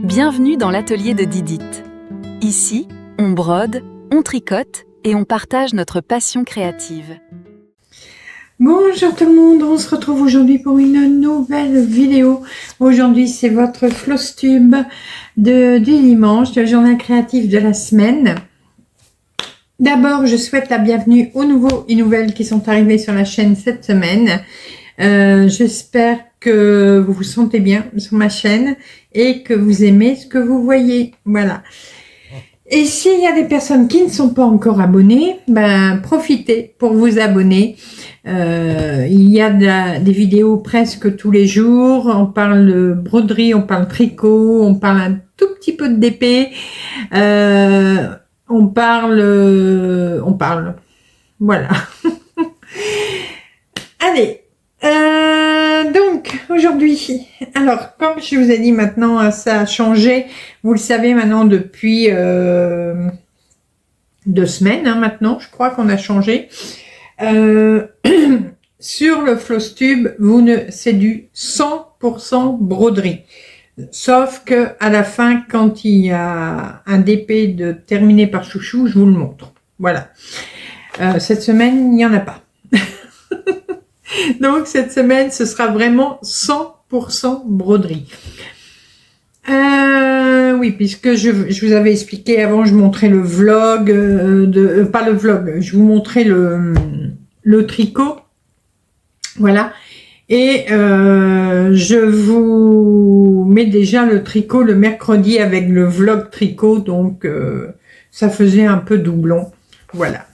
Bienvenue dans l'atelier de Didit. Ici, on brode, on tricote et on partage notre passion créative. Bonjour tout le monde, on se retrouve aujourd'hui pour une nouvelle vidéo. Aujourd'hui, c'est votre Flosstube du dimanche, de journal créatif de la semaine. D'abord, je souhaite la bienvenue aux nouveaux et nouvelles qui sont arrivés sur la chaîne cette semaine. J'espère que vous vous sentez bien sur ma chaîne et que vous aimez ce que vous voyez. Voilà. Et s'il y a des personnes qui ne sont pas encore abonnées, profitez pour vous abonner. Il y a des vidéos presque tous les jours. On parle de broderie, on parle tricot, on parle un tout petit peu de DP. On parle. Voilà. Allez. Donc aujourd'hui, alors comme je vous ai dit maintenant, ça a changé. Vous le savez maintenant depuis 2 semaines. Maintenant, je crois qu'on a changé. Sur le Flosstube, c'est du 100% broderie. Sauf que à la fin, quand il y a un DP terminé par chouchou, je vous le montre. Voilà. Cette semaine, il n'y en a pas. Donc cette semaine, ce sera vraiment 100% broderie. Oui, puisque je vous avais expliqué avant, je montrais le vlog, pas le vlog, je vous montrais le tricot. Voilà. Et je vous mets déjà le tricot le mercredi avec le vlog tricot, donc ça faisait un peu doublon. Voilà.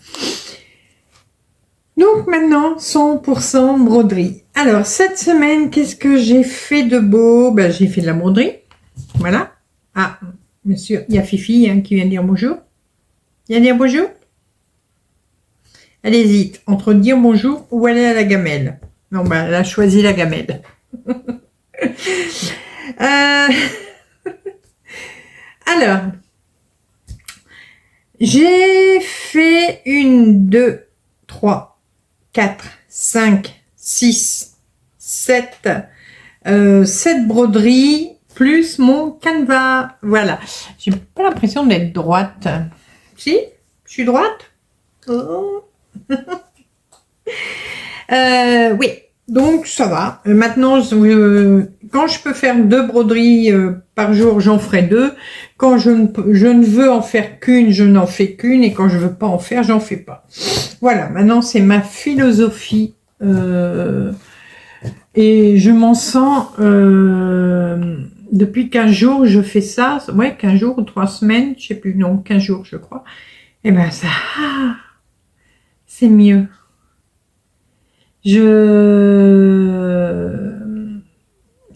Donc maintenant, 100% broderie. Alors, cette semaine, qu'est-ce que j'ai fait de beau? J'ai fait de la broderie. Voilà. Ah, bien sûr, il y a Fifi qui vient dire bonjour. Il vient dire bonjour? Elle hésite entre dire bonjour ou aller à la gamelle. Non, elle a choisi la gamelle. Alors, j'ai fait 1, 2, 3, 4, 5, 6, 7, 7 broderies plus mon canevas. Voilà. J'ai pas l'impression d'être droite. Si? Je suis droite? Oh. Oui. Donc ça va. Maintenant, quand je peux faire 2 broderies par jour, j'en ferai 2. Quand je ne veux en faire qu'une, je n'en fais qu'une. Et quand je veux pas en faire, j'en fais pas. Voilà. Maintenant, c'est ma philosophie. Et je m'en sens... depuis 15 jours, je fais ça. Ouais, 15 jours ou 3 semaines. Je sais plus. Non, 15 jours, je crois. Et ça... c'est mieux.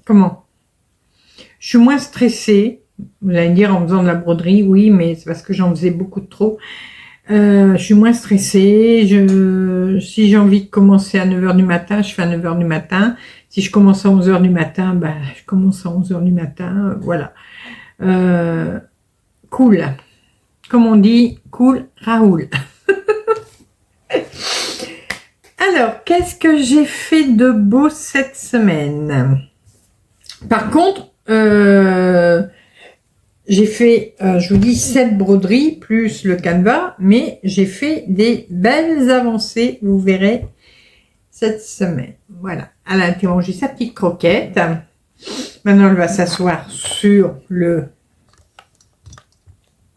Comment? Je suis moins stressée. Vous allez me dire en faisant de la broderie, oui, mais c'est parce que j'en faisais beaucoup de trop. Je suis moins stressée. Si j'ai envie de commencer à 9h du matin, je fais à 9h du matin. Si je commence à 11h du matin, je commence à 11h du matin. Voilà. Cool. Comme on dit, cool, Raoul. Alors, qu'est-ce que j'ai fait de beau cette semaine? Par contre, j'ai fait, je vous dis, 7 broderies plus le canevas, mais j'ai fait des belles avancées, vous verrez, cette semaine. Voilà, elle a été manger sa petite croquette. Maintenant, elle va s'asseoir sur le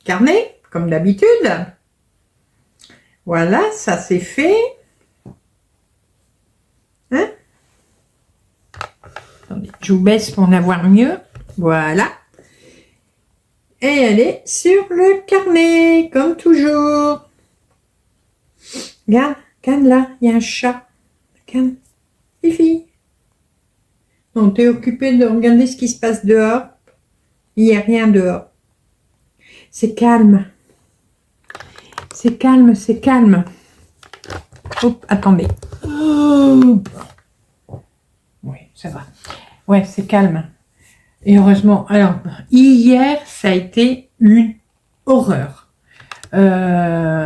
carnet, comme d'habitude. Voilà, ça c'est fait. Attendez, je vous baisse pour en avoir mieux. Voilà. Et elle est sur le carnet, comme toujours. Regarde, là, il y a un chat. Regarde, Fifi. Non, t'es occupée de regarder ce qui se passe dehors. Il n'y a rien dehors. C'est calme. C'est calme, c'est calme. Hop, attendez. Oh. Oui, ça va. Ouais, c'est calme. Et heureusement, alors, hier, ça a été une horreur. Ça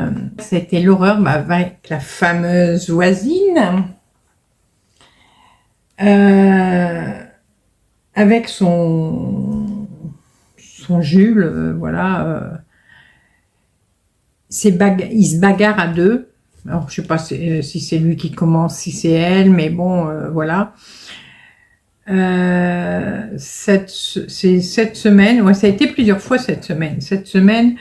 a été l'horreur avec la fameuse voisine. Avec son... son Jules, voilà. Il se bagarre à deux. Alors, je sais pas si c'est lui qui commence, si c'est elle, mais bon, voilà. Cette semaine, ouais, ça a été plusieurs fois cette semaine. Cette semaine,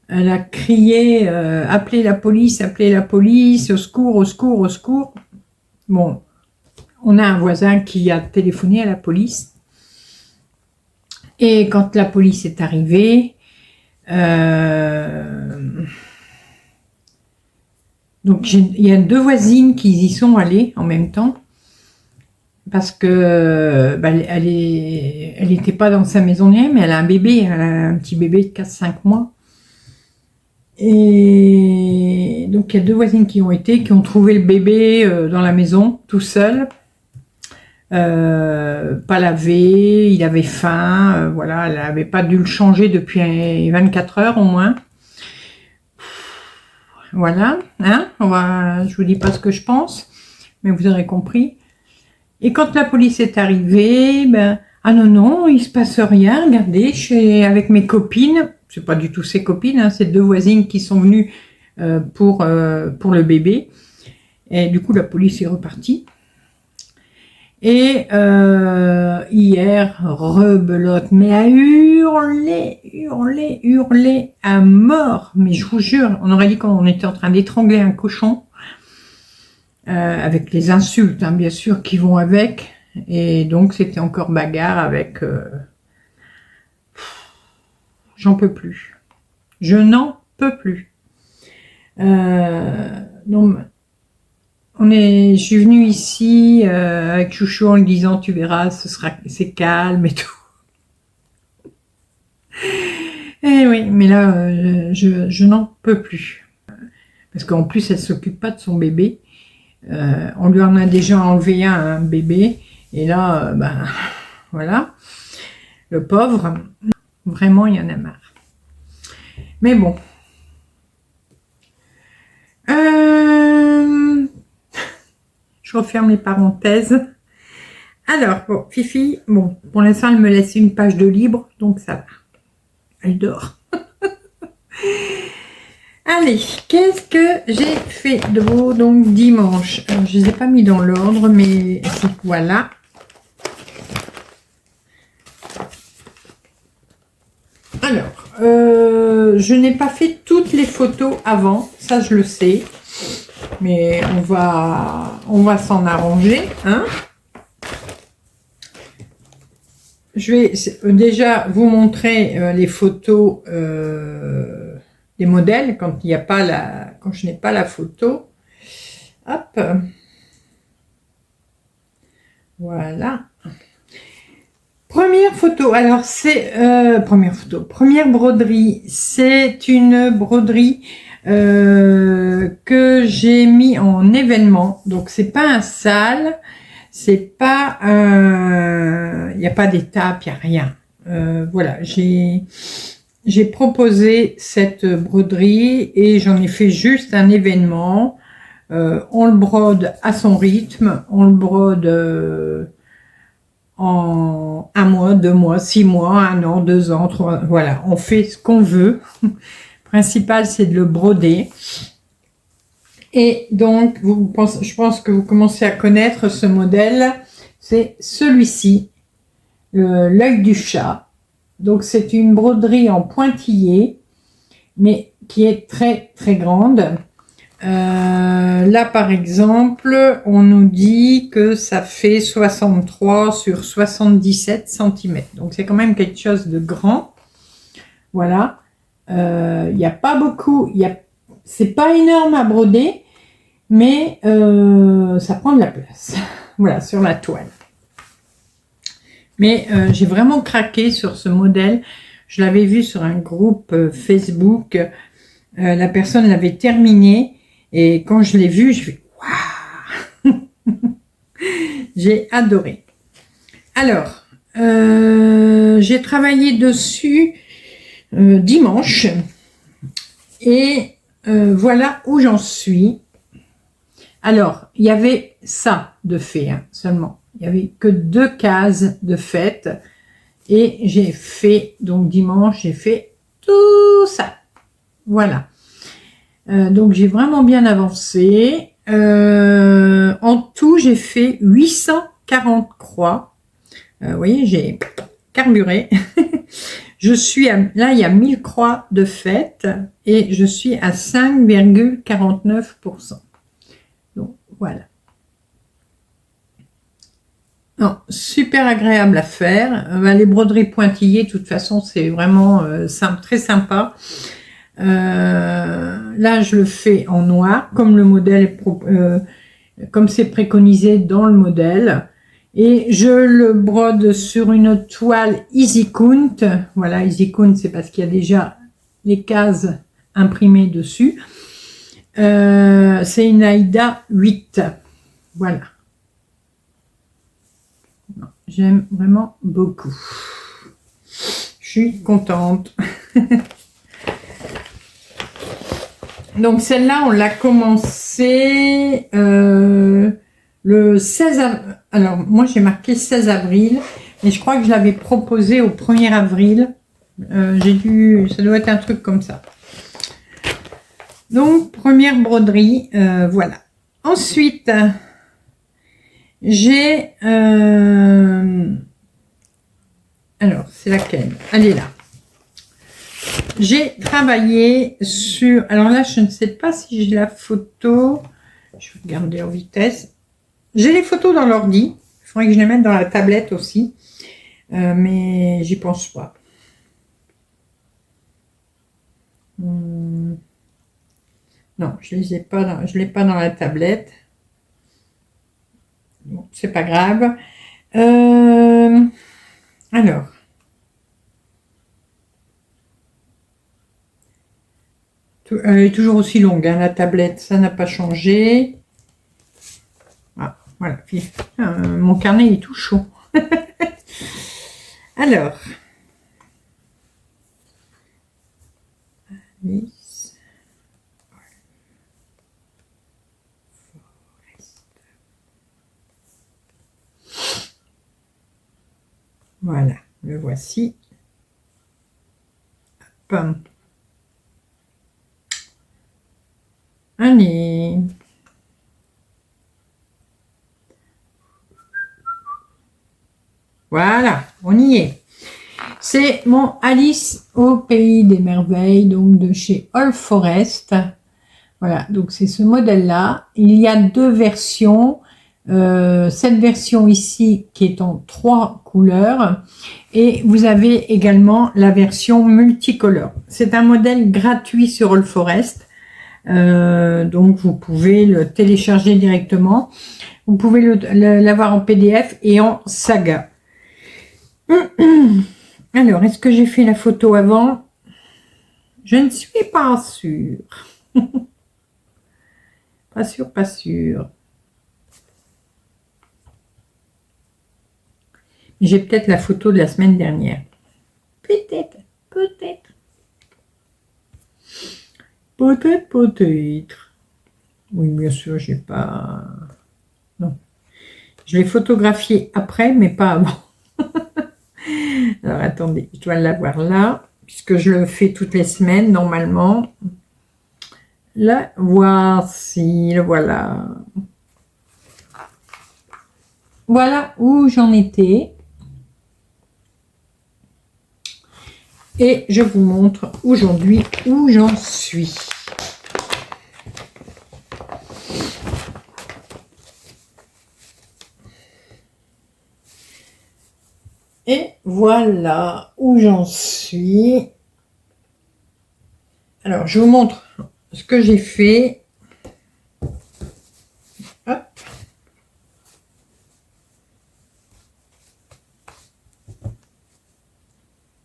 elle a crié, appelez la police, au secours, au secours, au secours. Bon, on a un voisin qui a téléphoné à la police. Et quand la police est arrivée, donc il y a deux voisines qui y sont allées en même temps parce que elle n'était pas dans sa maison mais elle a un bébé, elle a un petit bébé de 4-5 mois. Et donc il y a deux voisines qui ont trouvé le bébé dans la maison tout seul, pas lavé, il avait faim, voilà, elle n'avait pas dû le changer depuis 24 heures au moins. Voilà, hein, je vous dis pas ce que je pense, mais vous aurez compris. Et quand la police est arrivée, ah non, il se passe rien, regardez, je suis avec mes copines, c'est pas du tout ses copines, hein, c'est deux voisines qui sont venues pour le bébé. Et du coup, la police est repartie. Et hier, rebelote, mais à hurler à mort. Mais je vous jure, on aurait dit qu'on était en train d'étrangler un cochon, avec les insultes, hein, bien sûr, qui vont avec. Et donc, c'était encore bagarre avec... J'en peux plus. Je n'en peux plus. Donc... Je suis venue ici avec Chouchou en lui disant tu verras, c'est calme et tout. Et oui, mais là je n'en peux plus parce qu'en plus elle s'occupe pas de son bébé. On lui en a déjà enlevé un bébé et là voilà, le pauvre, vraiment il y en a marre. Mais bon. Je referme les parenthèses. Alors, bon, Fifi, bon, pour l'instant, elle me laisse une page de libre, donc ça va. Elle dort. Allez, qu'est-ce que j'ai fait de beau, donc, dimanche? Alors, je ne les ai pas mis dans l'ordre, mais voilà. Alors, je n'ai pas fait toutes les photos avant, ça je le sais. Mais on va s'en arranger, hein. Je vais déjà vous montrer les photos des modèles quand je n'ai pas la photo. Hop. Voilà. Première photo. Alors c'est première broderie. C'est une broderie que j'ai mis en événement, donc c'est pas un sale, c'est pas il n'y a pas d'étape, il n'y a rien. Voilà, j'ai proposé cette broderie et j'en ai fait juste un événement. On le brode à son rythme, on le brode en 1 mois, 2 mois, 6 mois, 1 an, 2 ans, 3, voilà, on fait ce qu'on veut. Principal, c'est de le broder. Et donc, je pense que vous commencez à connaître ce modèle. C'est celui-ci, l'œil du chat. Donc, c'est une broderie en pointillé, mais qui est très, très grande. Là, par exemple, on nous dit que ça fait 63 sur 77 cm. Donc, c'est quand même quelque chose de grand. Voilà. Il n'y a pas beaucoup, c'est pas énorme à broder, mais ça prend de la place. Voilà, sur la toile. Mais j'ai vraiment craqué sur ce modèle. Je l'avais vu sur un groupe Facebook. La personne l'avait terminé et quand je l'ai vu, je fais waouh. J'ai adoré. Alors, j'ai travaillé dessus dimanche et voilà où j'en suis. Alors, il y avait ça de fait, hein, seulement. Il n'y avait que 2 cases de faites Et j'ai fait, donc dimanche, j'ai fait tout ça. Voilà. Donc j'ai vraiment bien avancé. En tout, j'ai fait 840 croix. Vous voyez, j'ai carburé. Je suis là, il y a 1000 croix de faites et je suis à 5,49%. Donc voilà. Non, super agréable à faire. Les broderies pointillées, de toute façon, c'est vraiment très sympa. Là, je le fais en noir, comme le modèle comme c'est préconisé dans le modèle. Et je le brode sur une toile EasyCount. Voilà, EasyCount, c'est parce qu'il y a déjà les cases imprimées dessus. C'est une Aïda 8. Voilà. J'aime vraiment beaucoup. Je suis contente. Donc celle-là, on l'a commencé le 16 avril. Alors moi j'ai marqué 16 avril, mais je crois que je l'avais proposé au 1er avril. Ça doit être un truc comme ça. Donc première broderie, voilà. Ensuite, j'ai alors c'est laquelle? Elle est là. J'ai travaillé sur... Alors là, je ne sais pas si j'ai la photo. Je vais regarder en vitesse. J'ai les photos dans l'ordi. Il faudrait que je les mette dans la tablette aussi. Mais j'y pense pas. Non, je les ai pas. Je l'ai pas dans la tablette. Bon, c'est pas grave. Alors. Elle est toujours aussi longue, hein, la tablette, ça n'a pas changé. Ah, voilà. Mon carnet est tout chaud. Alors. Voilà, le voici. Hop. Allez. Voilà, on y est. C'est mon Alice au pays des merveilles, donc de chez All Forest. Voilà, donc c'est ce modèle-là. Il y a deux versions. Cette version ici qui est en 3 couleurs. Et vous avez également la version multicolore. C'est un modèle gratuit sur All Forest. Donc vous pouvez le télécharger directement. Vous pouvez l'avoir en PDF et en saga. Alors, est-ce que j'ai fait la photo avant? Je ne suis pas sûre. Pas sûre, pas sûre. J'ai peut-être la photo de la semaine dernière. Peut-être, peut-être. Peut-être, peut-être. Oui, bien sûr, j'ai pas... Non. Je l'ai photographié après, mais pas avant. Alors, attendez, je dois l'avoir là, puisque je le fais toutes les semaines, normalement. Là, voici, le voilà. Voilà où j'en étais. Et je vous montre aujourd'hui où j'en suis. Et voilà où j'en suis. Alors, je vous montre ce que j'ai fait. Hop.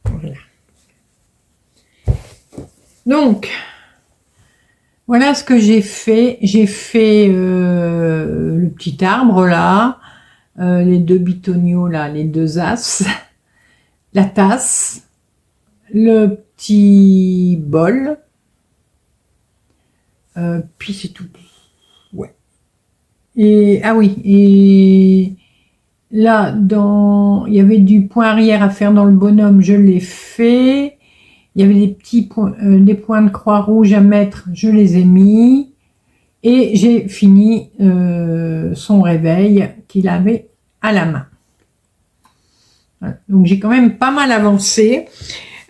Voilà. Donc, voilà ce que j'ai fait. J'ai fait le petit arbre là, les deux bitoniaux là, les deux as, la tasse, le petit bol, puis c'est tout. Ouais. Et ah oui, là, il y avait du point arrière à faire dans le bonhomme, je l'ai fait. Il y avait des petits points, des points de croix rouge à mettre, je les ai mis. Et j'ai fini son réveil qu'il avait à la main. Voilà. Donc j'ai quand même pas mal avancé.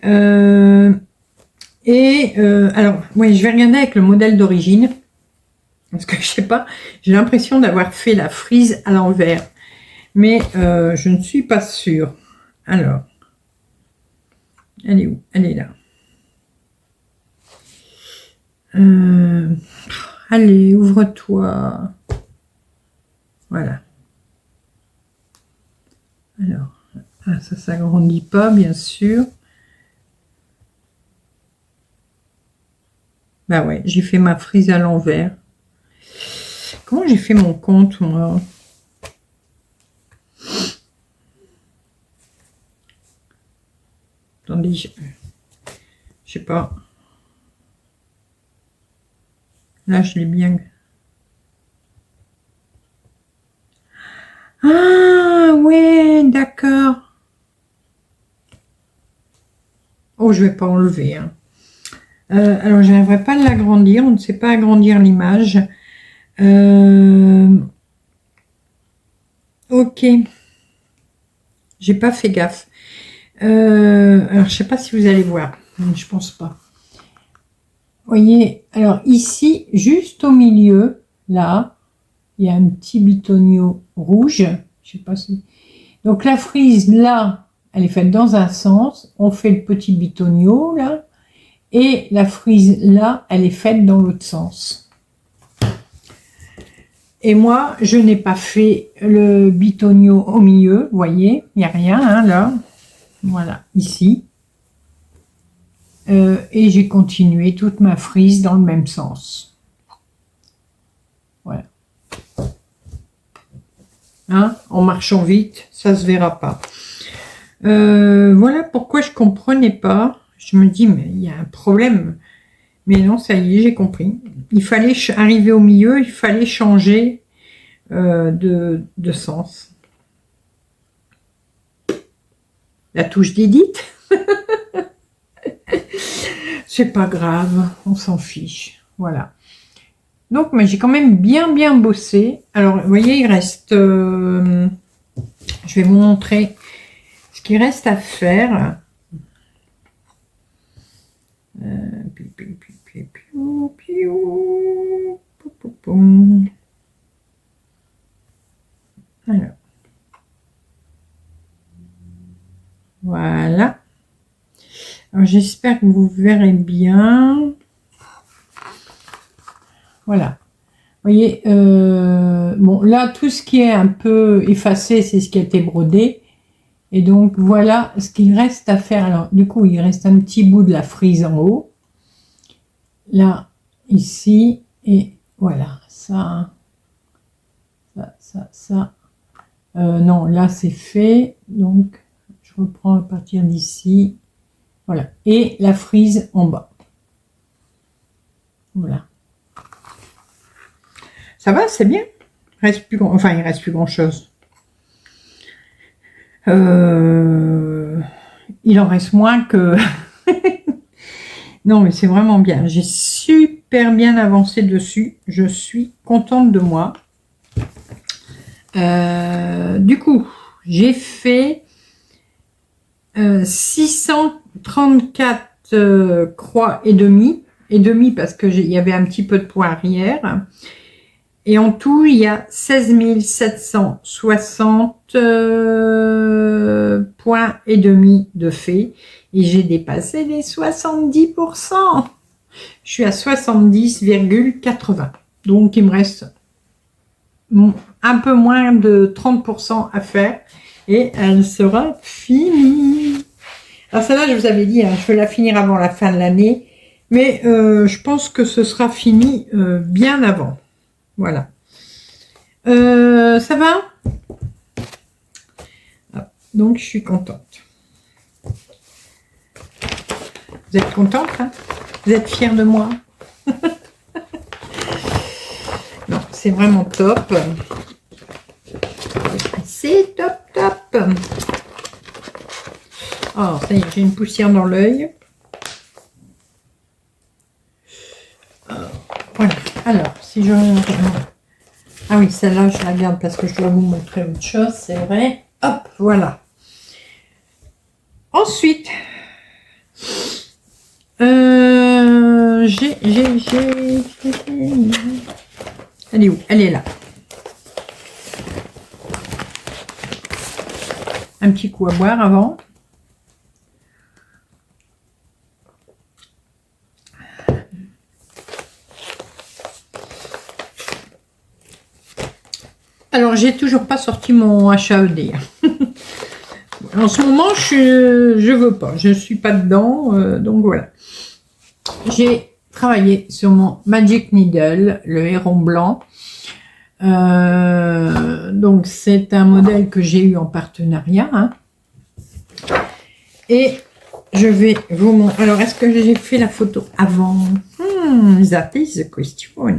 Alors, oui, je vais regarder avec le modèle d'origine. Parce que je sais pas, j'ai l'impression d'avoir fait la frise à l'envers. Mais je ne suis pas sûre. Alors, elle est où? Elle est là. Allez, ouvre-toi. Voilà. Alors, ça s'agrandit pas, bien sûr. Bah ouais, j'ai fait ma frise à l'envers. Comment j'ai fait mon compte, moi? Attendez, je sais pas. Là, je l'ai bien. Ah, ouais, d'accord. Oh, je vais pas enlever. Hein. Alors, je n'arriverai pas à l'agrandir. On ne sait pas agrandir l'image. Ok. J'ai pas fait gaffe. Alors, je sais pas si vous allez voir. Je pense pas. Voyez, alors ici, juste au milieu, là, il y a un petit bitonio rouge. Je sais pas si. Donc la frise là, elle est faite dans un sens. On fait le petit bitonio là, et la frise là, elle est faite dans l'autre sens. Et moi, je n'ai pas fait le bitonio au milieu. Vous voyez, il n'y a rien hein, là. Voilà, ici. Et j'ai continué toute ma frise dans le même sens. Voilà. Hein, en marchant vite, ça se verra pas. Voilà pourquoi je comprenais pas. Je me dis, mais il y a un problème. Mais non, ça y est, j'ai compris. Il fallait arriver au milieu, il fallait changer de sens. La touche d'Edith. C'est pas grave, on s'en fiche. Voilà. Donc, mais j'ai quand même bien bossé. Alors, vous voyez, il reste... je vais vous montrer ce qu'il reste à faire. Alors. Voilà. Alors, j'espère que vous verrez bien. Voilà. Vous voyez, bon, là, tout ce qui est un peu effacé, c'est ce qui a été brodé. Et donc, voilà ce qu'il reste à faire. Alors, du coup, il reste un petit bout de la frise en haut. Là, ici. Et voilà, ça. Non, là, c'est fait. Donc, je reprends à partir d'ici. Voilà. Et la frise en bas. Voilà. Ça va, c'est bien. Il reste plus grand, enfin, il reste plus grand chose. Il en reste moins que. Non, mais c'est vraiment bien. J'ai super bien avancé dessus. Je suis contente de moi. Du coup, j'ai fait 634 croix et demi parce que il y avait un petit peu de point arrière. Et en tout, il y a 16 760 points et demi de fait. Et j'ai dépassé les 70%. Je suis à 70,80. Donc, il me reste un peu moins de 30% à faire. Et elle sera finie. Alors, celle-là, je vous avais dit, hein, je vais la finir avant la fin de l'année. Mais je pense que ce sera fini bien avant. Voilà. Ça va? Donc, je suis contente. Vous êtes contente, hein? Vous êtes fiers de moi? Non, c'est vraiment top. c'est top top. Oh, ça y est, j'ai une poussière dans l'œil. Voilà. Alors, si je... Ah oui, celle-là, je la garde parce que je dois vous montrer autre chose, c'est vrai. Hop, voilà. Ensuite, elle est où? Elle est là. Un petit coup à boire avant. Alors, j'ai toujours pas sorti mon HAED. En ce moment, je veux pas. Je suis pas dedans. Donc, voilà. J'ai travaillé sur mon Magic Needle, le héron blanc. Donc, c'est un modèle que j'ai eu en partenariat. Hein. Et je vais vous montrer. Alors, est-ce que j'ai fait la photo avant? That is the question.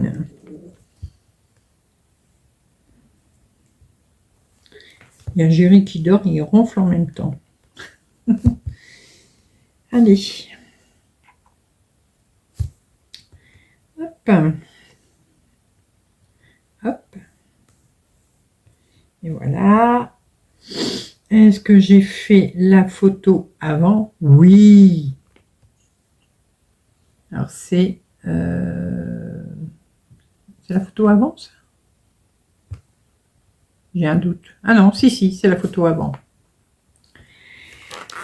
Il y a Jerry qui dort, il ronfle en même temps. Allez. Hop. Hop. Et voilà. Est-ce que j'ai fait la photo avant? Oui. Alors, c'est la photo avant, ça? J'ai un doute. Ah non, si, c'est la photo avant.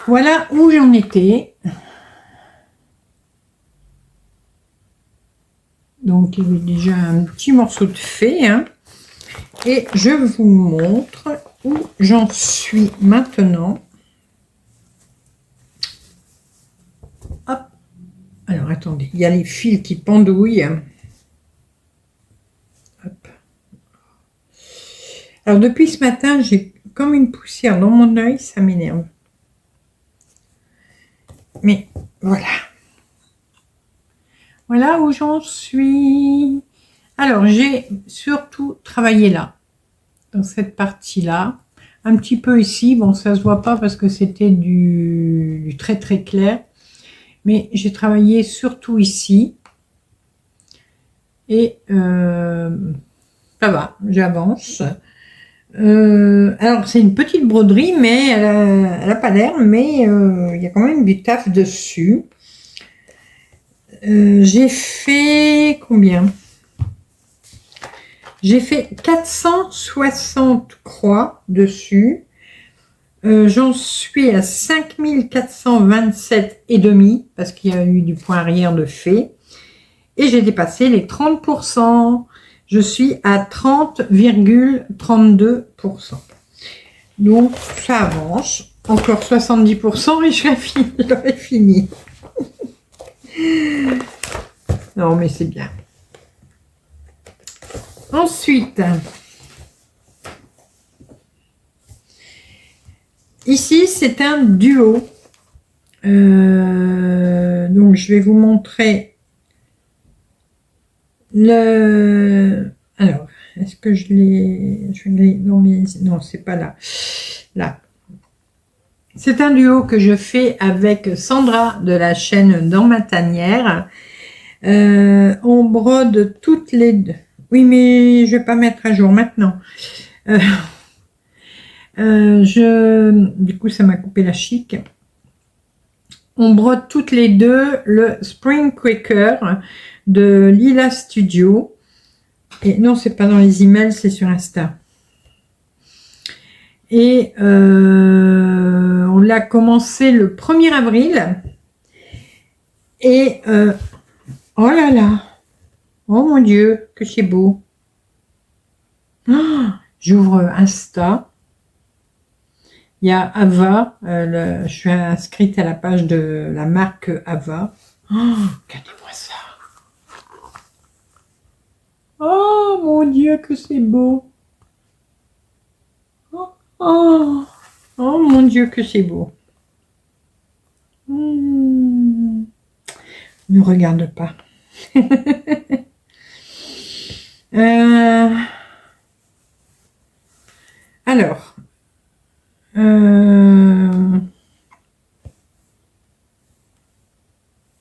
Voilà où j'en étais. Donc, il y avait déjà un petit morceau de fait. Hein. Et je vous montre où j'en suis maintenant. Hop. Alors, attendez. Il y a les fils qui pendouillent. Hop. Alors, depuis ce matin, j'ai comme une poussière dans mon œil. Ça m'énerve. Mais voilà. Voilà où j'en suis. Alors, j'ai surtout travaillé là, dans cette partie-là. Un petit peu ici. Bon, ça se voit pas parce que c'était du très très clair. Mais j'ai travaillé surtout ici. Et ça va, j'avance. Alors, c'est une petite broderie, mais elle a pas l'air, mais il y a quand même du taf dessus. J'ai fait combien? J'ai fait 460 croix dessus. J'en suis à 5427 et demi parce qu'il y a eu du point arrière de fait. Et j'ai dépassé les 30%. Je suis à 30,32%. Donc, ça avance. Encore 70% et j'aurais fini. Non, mais c'est bien. Ensuite, ici, c'est un duo. Donc, je vais vous montrer le... Alors, est-ce que je l'ai dans mes... Non, c'est pas là. Là. C'est un duo que je fais avec Sandra de la chaîne Dans ma tanière. On brode toutes les deux. Oui, mais je vais pas mettre à jour maintenant. Du coup, ça m'a coupé la chic. On brode toutes les deux le Spring Quaker de Lila Studio. Et non, c'est pas dans les emails, c'est sur Insta. Et on l'a commencé le 1er avril. Et oh là là! Oh mon Dieu, que c'est beau. Oh, j'ouvre Insta. Il y a Ava. Je suis inscrite à la page de la marque Ava. Oh, regardez-moi ça. Oh mon Dieu, que c'est beau. Oh, oh, oh mon Dieu, que c'est beau. Ne regarde pas. Alors,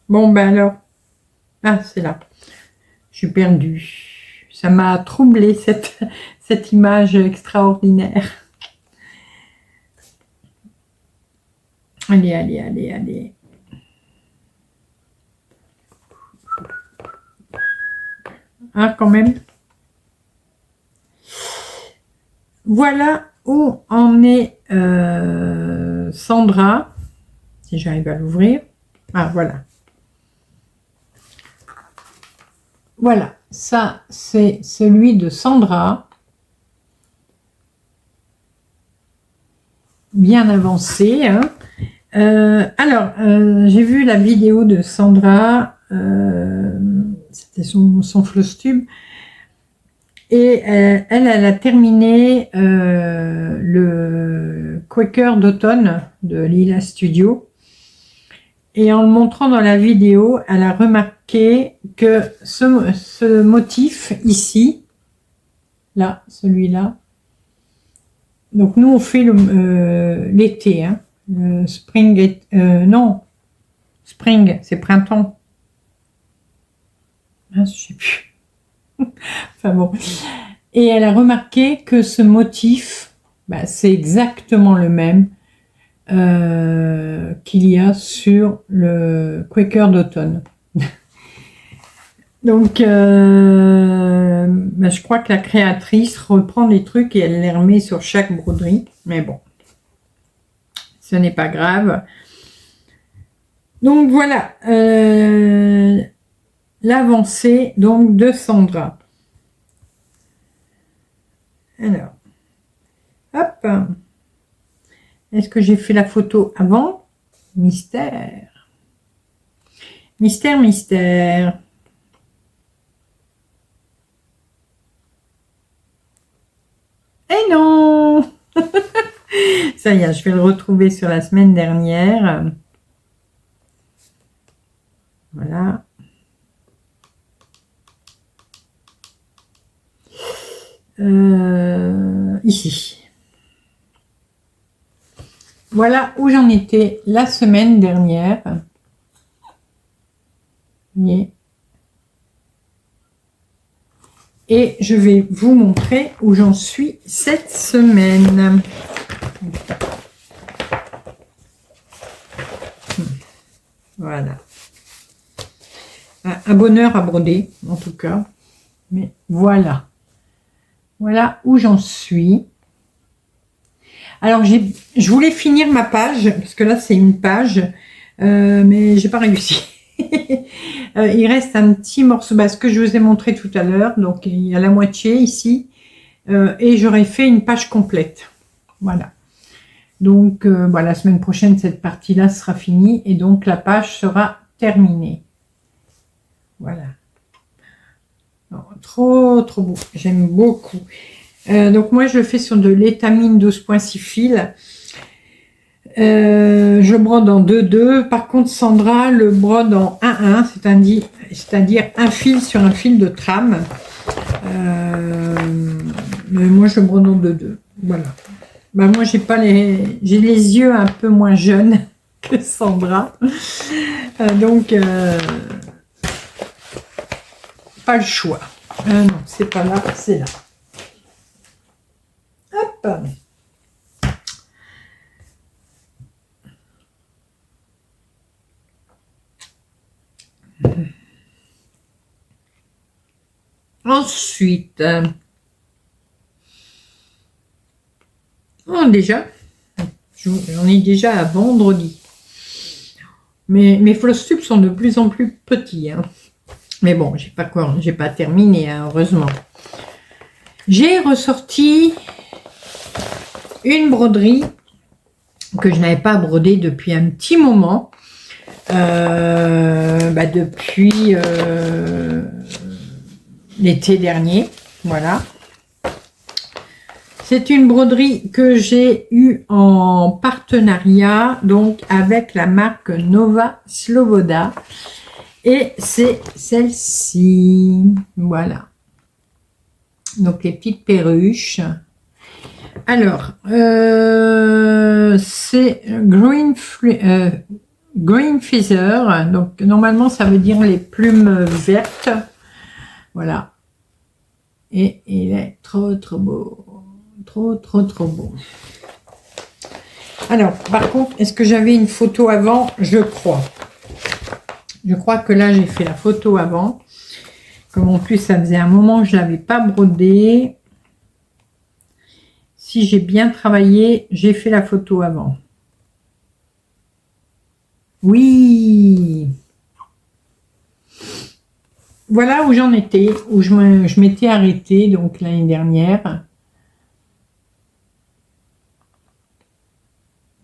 Bon, ben alors. Ah, c'est là. Je suis perdue. Ça m'a troublé cette image extraordinaire. Allez, allez, allez, allez. Ah, quand même. Voilà où en est Sandra. Si j'arrive à l'ouvrir. Ah, voilà. Voilà, ça c'est celui de Sandra. Bien avancé. Hein. J'ai vu la vidéo de Sandra. C'était son floss tube. Et elle a terminé le Quaker d'automne de Lila Studio. Et en le montrant dans la vidéo, elle a remarqué que ce motif ici, là, celui-là, donc nous on fait l'été, hein, le spring, non, spring, c'est printemps. Ah, je sais plus. Enfin bon. Et elle a remarqué que ce motif, bah, c'est exactement le même qu'il y a sur le Quaker d'automne. Donc, je crois que la créatrice reprend les trucs et elle les remet sur chaque broderie. Mais bon, ce n'est pas grave. Donc voilà, l'avancée donc de Sandra. Alors, hop. Est-ce que j'ai fait la photo avant? Mystère. Mystère, mystère. Eh non. Ça y est, je vais le retrouver sur la semaine dernière. Voilà. Ici. Voilà où j'en étais la semaine dernière. Et je vais vous montrer où j'en suis cette semaine. Voilà. Un bonheur à broder, en tout cas. Mais voilà. Voilà où j'en suis. Alors, je voulais finir ma page, parce que là, c'est une page, mais j'ai pas réussi. Il reste un petit morceau, ce que je vous ai montré tout à l'heure. Donc, il y a la moitié ici. Et j'aurais fait une page complète. Voilà. Donc, la semaine prochaine, cette partie-là sera finie. Et donc, la page sera terminée. Voilà. Oh, trop, trop beau. J'aime beaucoup. Donc, moi, je le fais sur de l'étamine 12.6 fils. Je brode en 2-2. Par contre, Sandra le brode en 1-1, c'est-à-dire un fil sur un fil de trame. Mais moi, je brode en 2-2. Voilà. Moi, j'ai les yeux un peu moins jeunes que Sandra. Donc, pas le choix. Non, c'est pas là, c'est là. Hop. Ensuite, déjà, j'en ai déjà à vendredi. Mais mes floss tubes sont de plus en plus petits. Hein. Mais bon, j'ai pas terminé, hein, heureusement. J'ai ressorti une broderie que je n'avais pas brodée depuis un petit moment. Depuis l'été dernier. Voilà. C'est une broderie que j'ai eue en partenariat donc avec la marque Nova Sloboda. Et c'est celle-ci. Voilà. Donc les petites perruches. Alors, c'est Green Feather. Donc normalement ça veut dire les plumes vertes. Voilà. Et il est trop beau. Trop beau. Alors, par contre, est-ce que j'avais une photo avant? Je crois. Je crois que là, j'ai fait la photo avant. Comme en plus, ça faisait un moment que je ne l'avais pas brodé. Si j'ai bien travaillé, j'ai fait la photo avant. Oui! Voilà où j'en étais, où je m'étais arrêtée, donc l'année dernière.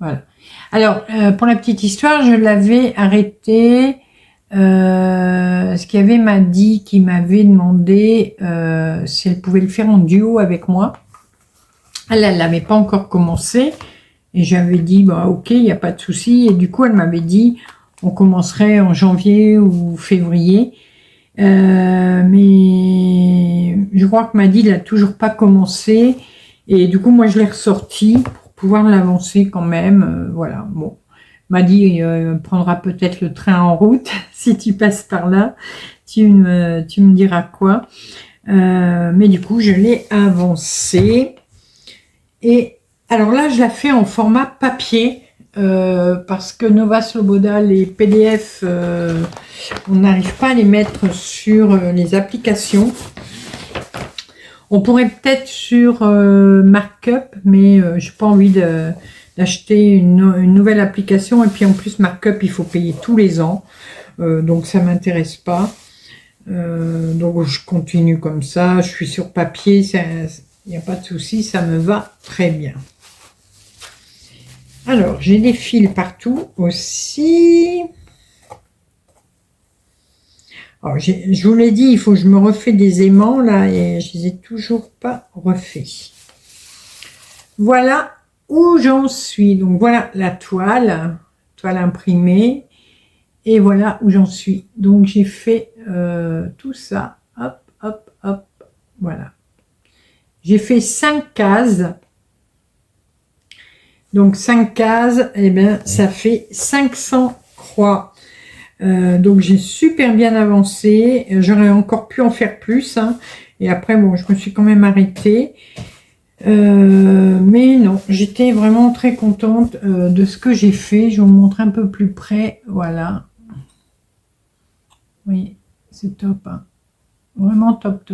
Voilà. Alors, pour la petite histoire, je l'avais arrêté. Ce qu'il y avait m'a dit, qui m'avait demandé si elle pouvait le faire en duo avec moi. Elle l'avait pas encore commencé. Et j'avais dit, bah ok, il n'y a pas de souci. Et du coup, elle m'avait dit, on commencerait en janvier ou février. Mais je crois que Maddy n'a toujours pas commencé. Et du coup, moi, je l'ai ressorti pour pouvoir l'avancer quand même. Voilà, bon. Maddy prendra peut-être le train en route si tu passes par là. Tu me diras quoi. Mais du coup, je l'ai avancé. Et alors là, je la fais en format papier. Parce que Nova Sloboda, les PDF, on n'arrive pas à les mettre sur les applications. On pourrait peut-être sur Markup, mais je n'ai pas envie d'acheter une nouvelle application. Et puis en plus, Markup, il faut payer tous les ans. Donc ça ne m'intéresse pas. Donc je continue comme ça. Je suis sur papier, il n'y a pas de souci, ça me va très bien. Alors, j'ai des fils partout aussi. Alors, je vous l'ai dit, il faut que je me refais des aimants là et je les ai toujours pas refaits. Voilà où j'en suis. Donc voilà la toile imprimée et voilà où j'en suis. Donc j'ai fait tout ça. Hop, hop, hop. Voilà. J'ai fait 5 cases. Donc 5 cases, et bien ça fait 500 croix. Donc j'ai super bien avancé. J'aurais encore pu en faire plus. Hein. Et après, bon, je me suis quand même arrêtée. Mais non, j'étais vraiment très contente de ce que j'ai fait. Je vous montre un peu plus près. Voilà. Oui, c'est top. Hein. Vraiment top.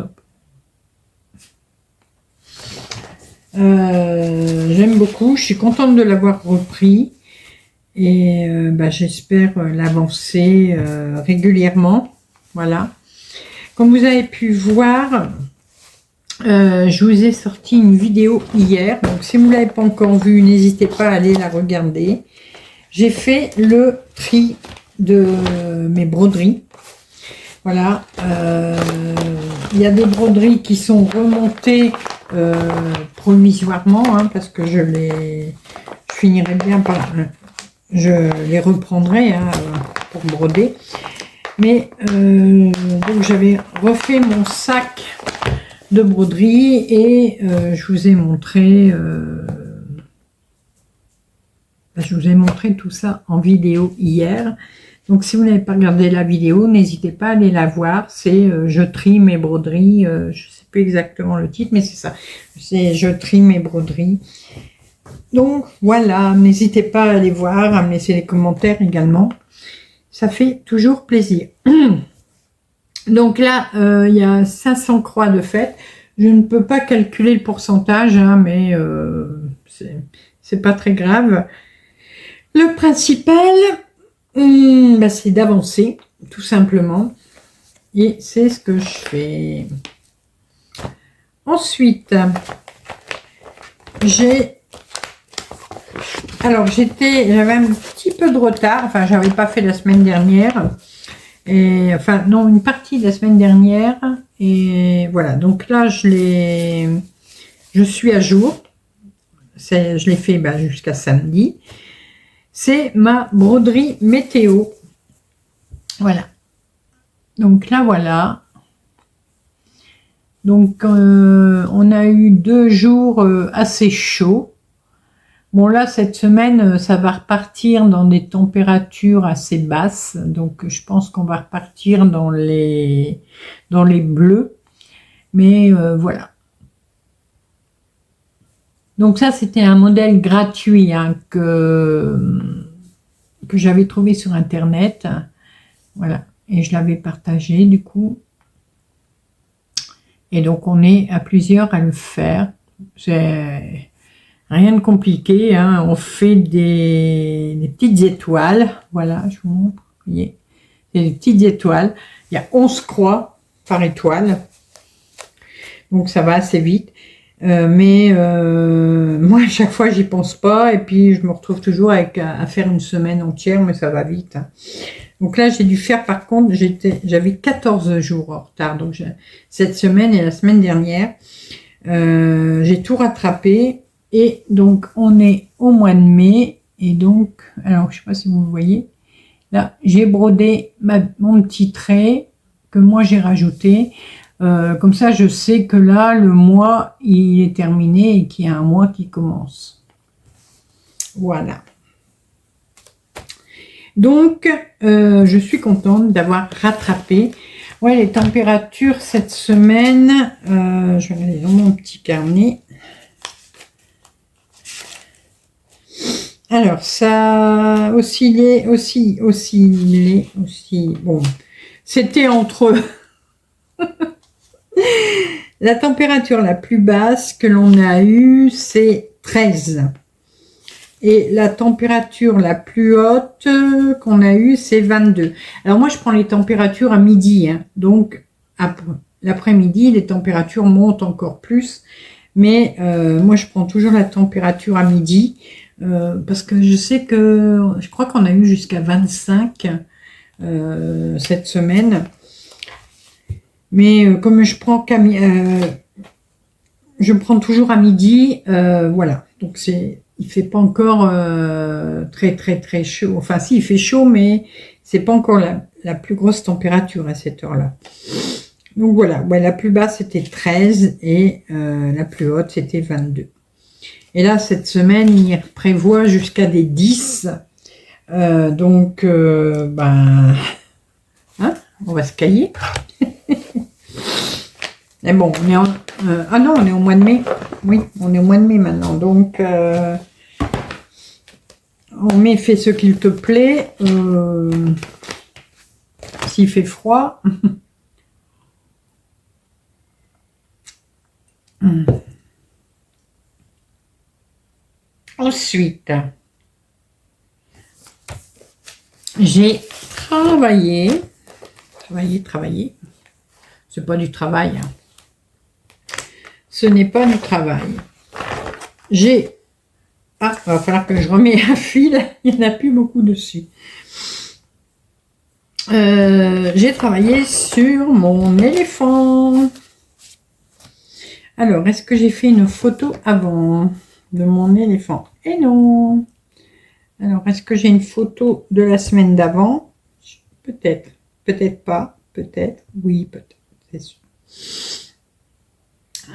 J'aime beaucoup, je suis contente de l'avoir repris et j'espère l'avancer régulièrement. Voilà. Comme vous avez pu voir, je vous ai sorti une vidéo hier. Donc si vous ne l'avez pas encore vue, n'hésitez pas à aller la regarder. J'ai fait le tri de mes broderies. Voilà. Il y a des broderies qui sont remontées provisoirement, hein, parce que je finirai bien par, je les reprendrai hein, pour broder. Mais donc j'avais refait mon sac de broderie et je vous ai montré tout ça en vidéo hier. Donc si vous n'avez pas regardé la vidéo, n'hésitez pas à aller la voir. C'est je trie mes broderies. Je ne sais plus exactement le titre, mais c'est ça. C'est je trie mes broderies. Donc voilà, n'hésitez pas à aller voir, à me laisser les commentaires également. Ça fait toujours plaisir. Donc là, il y a 500 croix de faites. Je ne peux pas calculer le pourcentage, hein, mais c'est pas très grave. Le principal, c'est d'avancer, tout simplement. Et c'est ce que je fais. Ensuite, j'avais un petit peu de retard. Enfin, j'avais pas fait la semaine dernière. Et, enfin, non, une partie de la semaine dernière. Et voilà, donc là, je suis à jour. Je l'ai fait jusqu'à samedi. C'est ma broderie météo. Voilà. Donc là, voilà. Donc, on a eu 2 jours assez chauds. Bon là, cette semaine, ça va repartir dans des températures assez basses. Donc je pense qu'on va repartir dans les bleus. Mais voilà. Donc ça, c'était un modèle gratuit hein, que j'avais trouvé sur Internet. Voilà. Et je l'avais partagé du coup. Et donc on est à plusieurs à le faire. C'est rien de compliqué. Hein. On fait des petites étoiles. Voilà, je vous montre. Vous voyez, c'est des petites étoiles. Il y a 11 croix par étoile. Donc ça va assez vite. Mais moi, à chaque fois, j'y pense pas. Et puis, je me retrouve toujours à faire une semaine entière, mais ça va vite. Hein. Donc là, j'ai dû faire, par contre, j'avais 14 jours en retard. Donc, cette semaine et la semaine dernière, j'ai tout rattrapé. Et donc, on est au mois de mai. Et donc, alors, je sais pas si vous le voyez. Là, j'ai brodé mon petit trait que moi, j'ai rajouté. Comme ça, je sais que là, le mois, il est terminé et qu'il y a un mois qui commence. Voilà. Donc, je suis contente d'avoir rattrapé. Ouais, les températures cette semaine, je vais aller dans mon petit carnet. Alors, ça oscillait, bon, c'était entre... La température la plus basse que l'on a eue, c'est 13. Et la température la plus haute qu'on a eue, c'est 22. Alors moi, je prends les températures à midi. Hein. Donc, l'après-midi, les températures montent encore plus. Mais moi, je prends toujours la température à midi. Parce que je sais que... Je crois qu'on a eu jusqu'à 25 cette semaine. Mais comme je prends toujours à midi, voilà. Donc il fait pas encore très chaud. Enfin, si, il fait chaud, mais c'est pas encore la plus grosse température à cette heure-là. Donc voilà. Ouais, la plus basse c'était 13 et la plus haute c'était 22. Et là, cette semaine, il prévoit jusqu'à des 10. Donc, hein, on va se cailler. Mais bon, on est ah non, on est au mois de mai. Oui, on est au mois de mai maintenant. Donc, en mai, fais ce qu'il te plaît. S'il fait froid. Ensuite, j'ai travaillé. C'est pas du travail. Hein. Ce n'est pas du travail. Il va falloir que je remets un fil. Il n'y en a plus beaucoup dessus. J'ai travaillé sur mon éléphant. Alors, est-ce que j'ai fait une photo avant de mon éléphant? Eh non. Alors, est-ce que j'ai une photo de la semaine d'avant? Peut-être. Peut-être pas. Peut-être. Oui, peut-être. C'est sûr.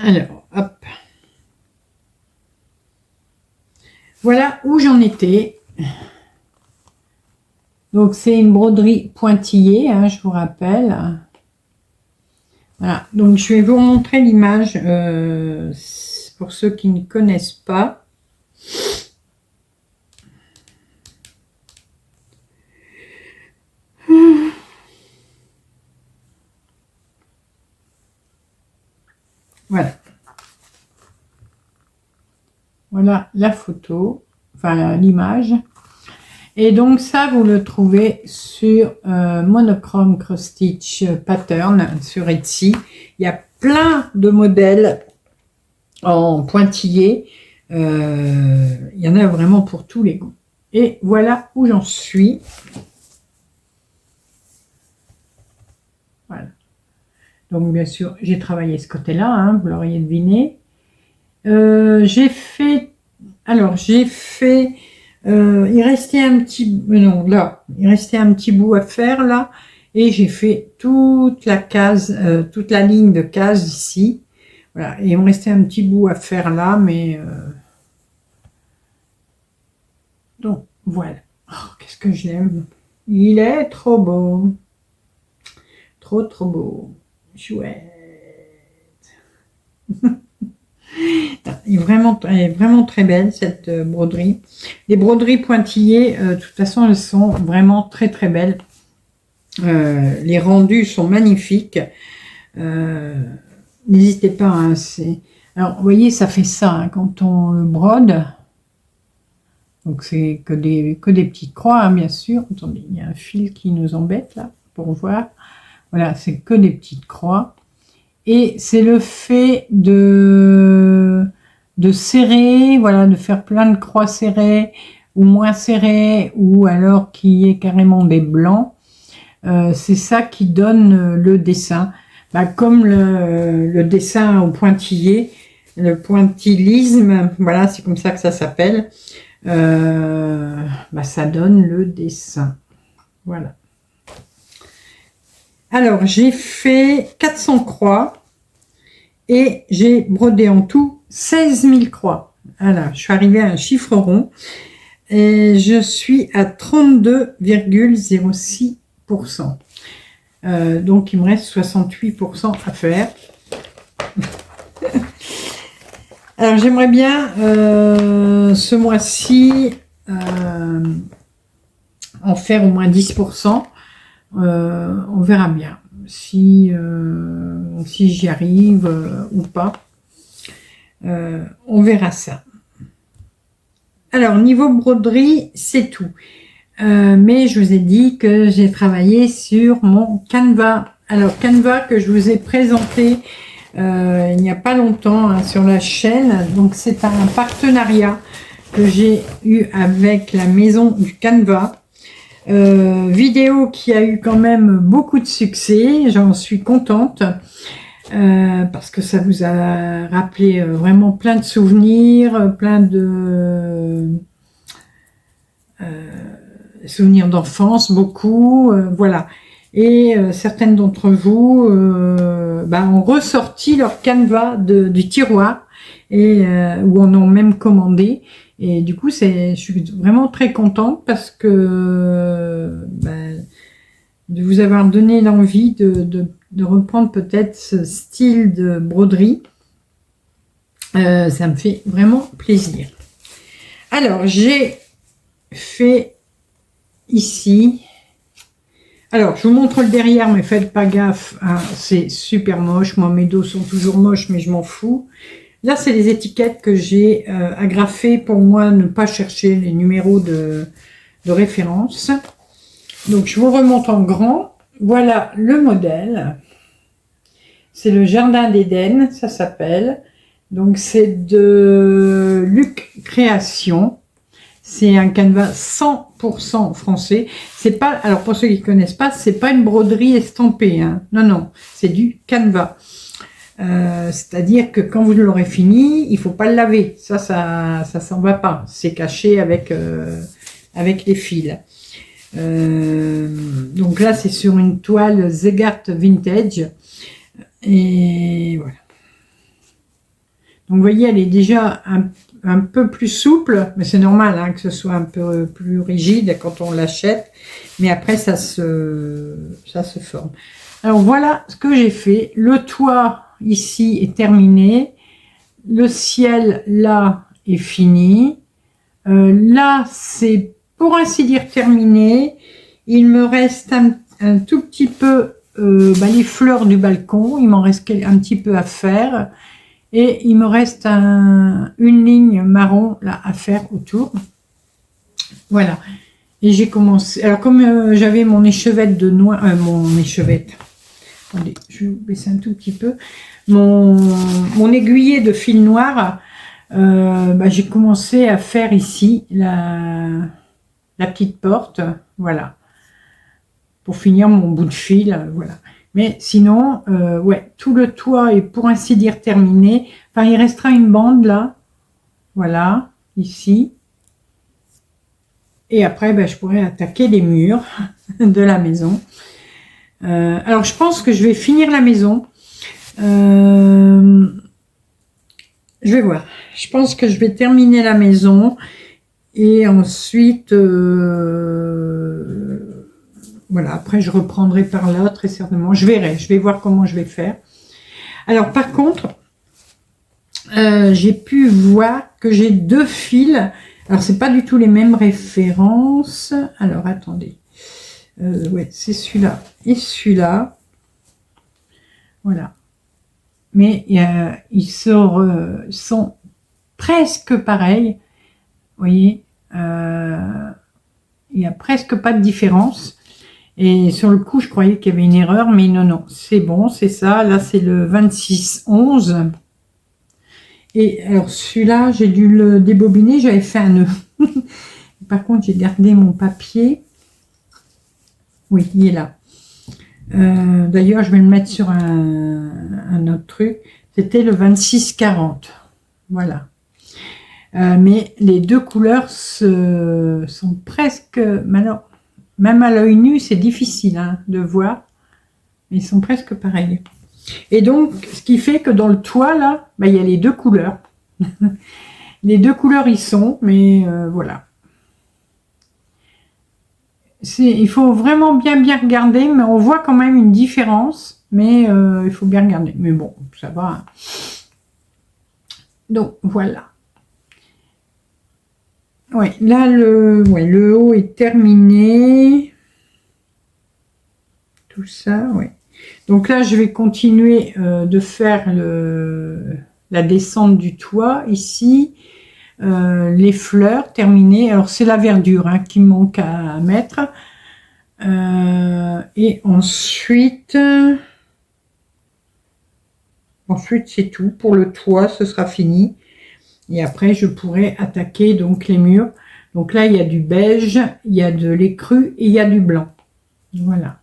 Alors, hop. Voilà où j'en étais. Donc, c'est une broderie pointillée, hein, je vous rappelle. Voilà. Donc, je vais vous montrer l'image pour ceux qui ne connaissent pas. Voilà. Voilà la photo, enfin l'image. Et donc ça, vous le trouvez sur Monochrome Cross Stitch Pattern sur Etsy. Il y a plein de modèles en pointillé. Il y en a vraiment pour tous les goûts. Et voilà où j'en suis. Voilà. Donc bien sûr, j'ai travaillé ce côté-là, hein, vous l'auriez deviné. J'ai fait, il restait un petit, non là, il restait un petit bout à faire là, et j'ai fait toute la case, toute la ligne de cases ici. Voilà, et il me restait un petit bout à faire là, mais Donc, voilà. Oh, qu'est-ce que je l'aime. Il est trop beau. Trop, trop beau. Chouette. Elle est vraiment très belle, cette broderie. Les broderies pointillées, de toute façon, elles sont vraiment très, très belles. Les rendus sont magnifiques. N'hésitez pas. Hein, alors, vous voyez, ça fait ça hein, quand on le brode. Donc, c'est que des petites croix, hein, bien sûr. Attendez, il y a un fil qui nous embête, là, pour voir. Voilà, c'est que des petites croix. Et c'est le fait de serrer, voilà, de faire plein de croix serrées ou moins serrées, ou alors qu'il y ait carrément des blancs. C'est ça qui donne le dessin. Bah, comme le dessin au pointillé, le pointillisme, voilà, c'est comme ça que ça s'appelle. Bah, ça donne le dessin. Voilà. Alors, j'ai fait 400 croix et j'ai brodé en tout 16 000 croix. Voilà, je suis arrivée à un chiffre rond et je suis à 32,06%. Donc, il me reste 68% à faire. Alors, j'aimerais bien ce mois-ci en faire au moins 10%. On verra bien si j'y arrive ou pas. On verra ça. Alors, niveau broderie, c'est tout. Mais je vous ai dit que j'ai travaillé sur mon Canva. Alors, Canva que je vous ai présenté il n'y a pas longtemps hein, sur la chaîne. Donc, c'est un partenariat que j'ai eu avec la maison du Canva. Vidéo qui a eu quand même beaucoup de succès, j'en suis contente parce que ça vous a rappelé vraiment plein de souvenirs, plein de souvenirs d'enfance, beaucoup, voilà. Et certaines d'entre vous ont ressorti leur Canva du tiroir et ou en ont même commandé. Et du coup, je suis vraiment très contente parce que de vous avoir donné l'envie de reprendre peut-être ce style de broderie. Ça me fait vraiment plaisir. Alors, j'ai fait ici. Alors, je vous montre le derrière, mais faites pas gaffe. Hein, c'est super moche. Moi, mes dos sont toujours moches, mais je m'en fous. Là, c'est les étiquettes que j'ai agrafées pour moi, ne pas chercher les numéros de référence. Donc, je vous remonte en grand. Voilà le modèle. C'est le Jardin d'Éden, ça s'appelle. Donc, c'est de Luc Création. C'est un canevas 100% français. C'est pas, alors pour ceux qui ne connaissent pas, c'est pas une broderie estampée. Hein. Non, non, c'est du canevas. C'est-à-dire que quand vous l'aurez fini, il faut pas le laver. Ça s'en va pas. C'est caché avec les fils. Donc là, c'est sur une toile Zegart Vintage. Et voilà. Donc vous voyez, elle est déjà un peu plus souple, mais c'est normal hein, que ce soit un peu plus rigide quand on l'achète. Mais après, ça se forme. Alors voilà ce que j'ai fait. Le toit ici est terminé. Le ciel là est fini. Là, c'est pour ainsi dire terminé. Il me reste un tout petit peu les fleurs du balcon. Il m'en reste un petit peu à faire. Et il me reste une ligne marron là à faire autour. Voilà. Et j'ai commencé. Alors comme j'avais mon échevette de noix, mon échevette. Attendez, je vais vous baisser un tout petit peu. Mon aiguillet de fil noir. J'ai commencé à faire ici la petite porte. Voilà. Pour finir mon bout de fil. Voilà. Mais sinon, ouais, tout le toit est pour ainsi dire terminé. Enfin, il restera une bande là. Voilà, ici. Et après, je pourrais attaquer les murs de la maison. Alors, je pense que je vais finir la maison. Je vais voir. Je pense que je vais terminer la maison. Et ensuite, voilà, après je reprendrai par là, très certainement. Je verrai, je vais voir comment je vais faire. Alors par contre, j'ai pu voir que j'ai 2 fils. Alors c'est pas du tout les mêmes références. Alors attendez. Ouais, c'est celui-là et celui-là. Voilà. Mais ils sont presque pareils. Vous voyez, il n'y a presque pas de différence. Et sur le coup, je croyais qu'il y avait une erreur, mais non, non, c'est bon, c'est ça. Là, c'est le 26-11. Et alors, celui-là, j'ai dû le débobiner, j'avais fait un nœud. Par contre, j'ai gardé mon papier. Oui, il est là. D'ailleurs, je vais le mettre sur un autre truc. C'était le 26-40. Voilà. Mais les 2 couleurs sont presque... Alors, même à l'œil nu, c'est difficile hein, de voir. Mais ils sont presque pareils. Et donc, ce qui fait que dans le toit, là, bah, il y a les 2 couleurs. Les 2 couleurs, ils sont, mais voilà. Il faut vraiment bien regarder, mais on voit quand même une différence. Mais il faut bien regarder. Mais bon, ça va. Hein. Donc, voilà. Ouais, là, le haut est terminé. Tout ça, ouais. Donc là, je vais continuer de faire la descente du toit, ici. Les fleurs terminées. Alors, c'est la verdure hein, qui manque à mettre. Et ensuite, c'est tout. Pour le toit, ce sera fini. Et après, je pourrai attaquer donc les murs. Donc là, il y a du beige, il y a de l'écru et il y a du blanc. Voilà.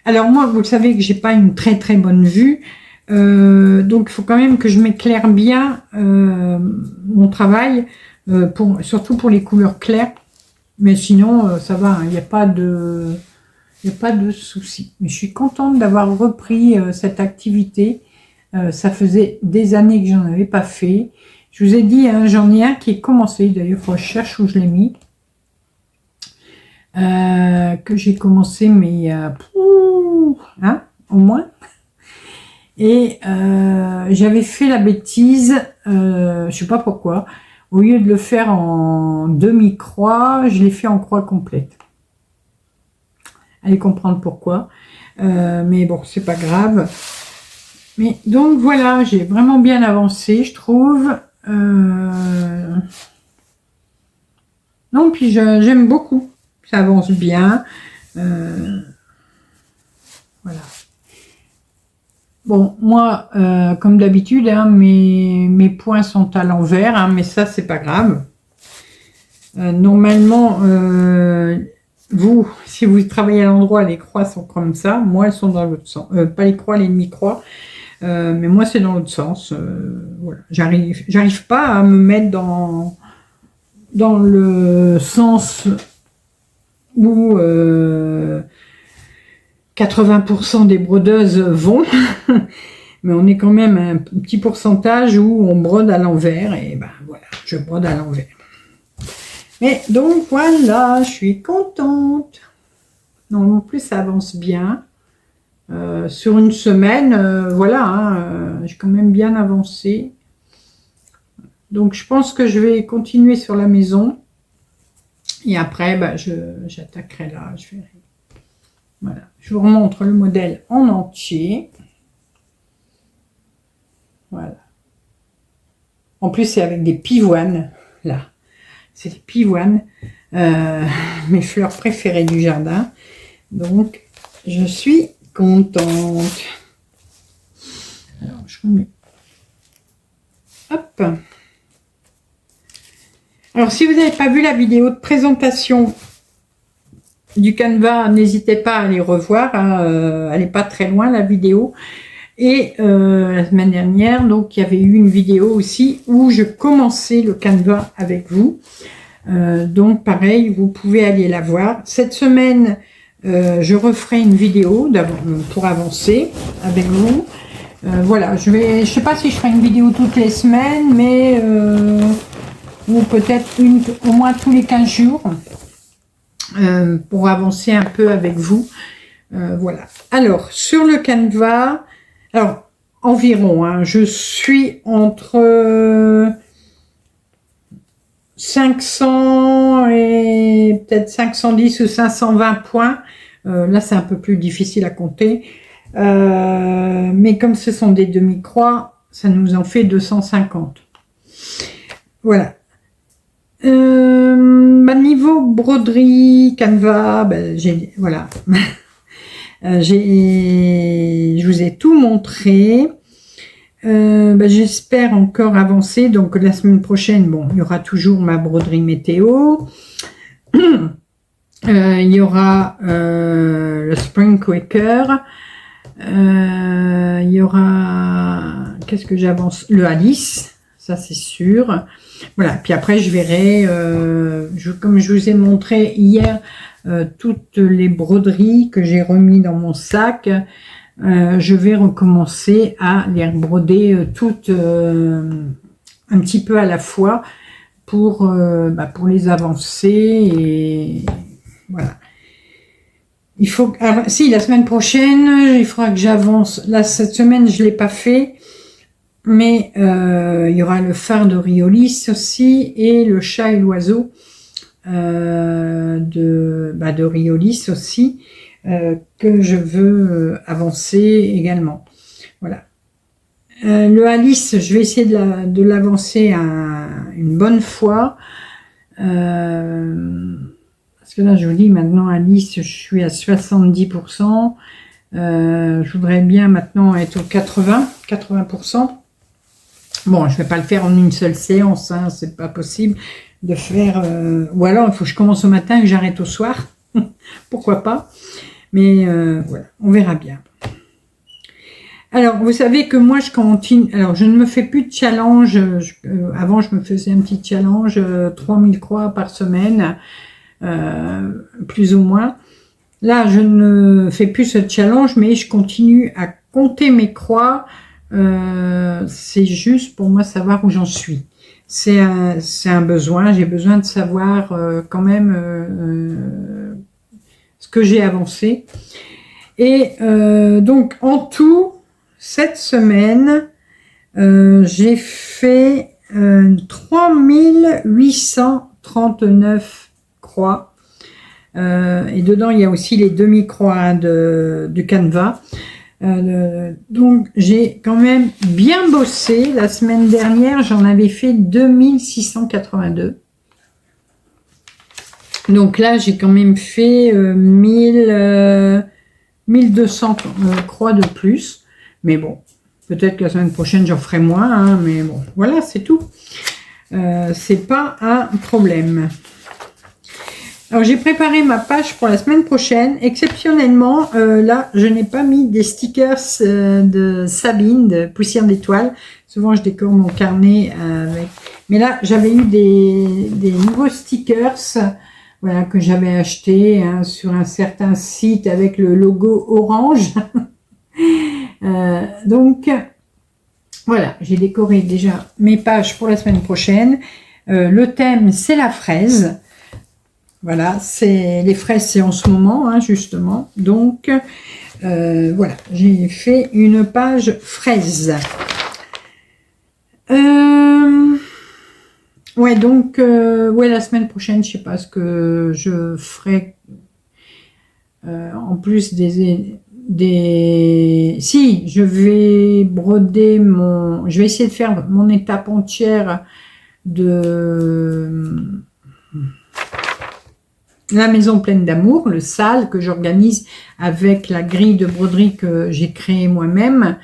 Alors moi, vous le savez que j'ai pas une très bonne vue. Donc, il faut quand même que je m'éclaire bien mon travail, surtout pour les couleurs claires. Mais sinon, ça va, il n'y a pas de souci. Mais je suis contente d'avoir repris cette activité. Ça faisait des années que j'en avais pas fait. Je vous ai dit, hein, j'en ai un qui est commencé. D'ailleurs, il faut que je cherche où je l'ai mis. Que j'ai commencé, mais il y a hein, au moins. Et j'avais fait la bêtise, je sais pas pourquoi. Au lieu de le faire en demi-croix, je l'ai fait en croix complète. Allez comprendre pourquoi. Mais bon, c'est pas grave. Mais donc voilà, j'ai vraiment bien avancé, je trouve. Non, puis j'aime beaucoup. Ça avance bien. Voilà. Bon, moi, comme d'habitude, hein, mes points sont à l'envers, hein, mais ça, c'est pas grave. Normalement, vous, si vous travaillez à l'endroit, les croix sont comme ça. Moi, elles sont dans l'autre sens. Pas les croix, les demi-croix. Mais moi, c'est dans l'autre sens. Voilà. J'arrive pas à me mettre dans le sens où 80% des brodeuses vont. Mais on est quand même un petit pourcentage où on brode à l'envers. Et ben voilà, je brode à l'envers. Mais donc voilà, je suis contente. Non, en plus, ça avance bien. Sur une semaine, voilà, hein, j'ai quand même bien avancé. Donc, je pense que je vais continuer sur la maison. Et après, bah, j'attaquerai là. Je verrai. Voilà. Je vous remontre le modèle en entier. Voilà. En plus, c'est avec des pivoines. Là, c'est des pivoines. Mes fleurs préférées du jardin. Donc, je suis contente. Alors, je remets. Hop. Alors, si vous n'avez pas vu la vidéo de présentation du Canva, n'hésitez pas à aller revoir. Hein, elle n'est pas très loin, la vidéo. Et la semaine dernière, donc, il y avait eu une vidéo aussi où je commençais le Canva avec vous. Donc, pareil, vous pouvez aller la voir. Cette semaine, je referai une vidéo pour avancer avec vous. Voilà, je sais pas si je ferai une vidéo toutes les semaines, mais ou peut-être une au moins tous les 15 jours pour avancer un peu avec vous. Voilà. Alors, sur le canevas, alors environ, hein, je suis entre 500 et peut-être 510 ou 520 points. Là, c'est un peu plus difficile à compter. Mais comme ce sont des demi-croix, ça nous en fait 250. Voilà. Niveau broderie, canevas, voilà. Je vous ai tout montré. J'espère encore avancer. Donc la semaine prochaine, bon, il y aura toujours ma broderie météo. Il y aura le Spring Quaker. Il y aura, qu'est-ce que j'avance? Le Alice, ça c'est sûr. Voilà, puis après je verrai, comme je vous ai montré hier, toutes les broderies que j'ai remis dans mon sac, je vais recommencer à les broder toutes un petit peu à la fois pour les avancer et voilà. Il faut, alors, si la semaine prochaine, il faudra que j'avance. Là, cette semaine, je l'ai pas fait, mais il y aura le phare de Riolis aussi et le chat et l'oiseau de Riolis aussi que je veux avancer également. Voilà. Le Alice, je vais essayer de l'avancer une bonne fois. Parce que là, je vous dis, maintenant, Alice, je suis à 70%. Je voudrais bien maintenant être au 80%. Bon, je vais pas le faire en une seule séance, hein, c'est pas possible de faire... ou alors, il faut que je commence au matin et que j'arrête au soir. Pourquoi pas. Mais voilà, on verra bien. Alors, vous savez que moi, je continue... Alors, je ne me fais plus de challenge. Avant, je me faisais un petit challenge, 3000 croix par semaine. Plus ou moins. Là, je ne fais plus ce challenge, mais je continue à compter mes croix. C'est juste pour moi savoir où j'en suis. C'est un besoin. J'ai besoin de savoir quand même ce que j'ai avancé. Et donc, en tout, cette semaine, j'ai fait 3839 croix. Et dedans, il y a aussi les demi-croix du canevas. Donc, j'ai quand même bien bossé. La semaine dernière, j'en avais fait 2682. Donc là, j'ai quand même fait 1200 croix de plus. Mais bon, peut-être que la semaine prochaine, j'en ferai moins. Hein, mais bon, voilà, c'est tout. C'est pas un problème. Alors, j'ai préparé ma page pour la semaine prochaine. Exceptionnellement, là, je n'ai pas mis des stickers de Sabine, de Poussière d'étoiles. Souvent, je décore mon carnet avec... Mais là, j'avais eu des nouveaux stickers, voilà, que j'avais acheté hein, sur un certain site avec le logo orange. Donc, voilà, j'ai décoré déjà mes pages pour la semaine prochaine. Le thème, c'est la fraise. Voilà, les fraises, c'est en ce moment, hein, justement. Donc, voilà, j'ai fait une page fraise. Ouais, donc, ouais, la semaine prochaine, je sais pas ce que je ferai. En plus si, je vais broder je vais essayer de faire mon étape entière de... La maison pleine d'amour, le salle que j'organise avec la grille de broderie que j'ai créée moi-même.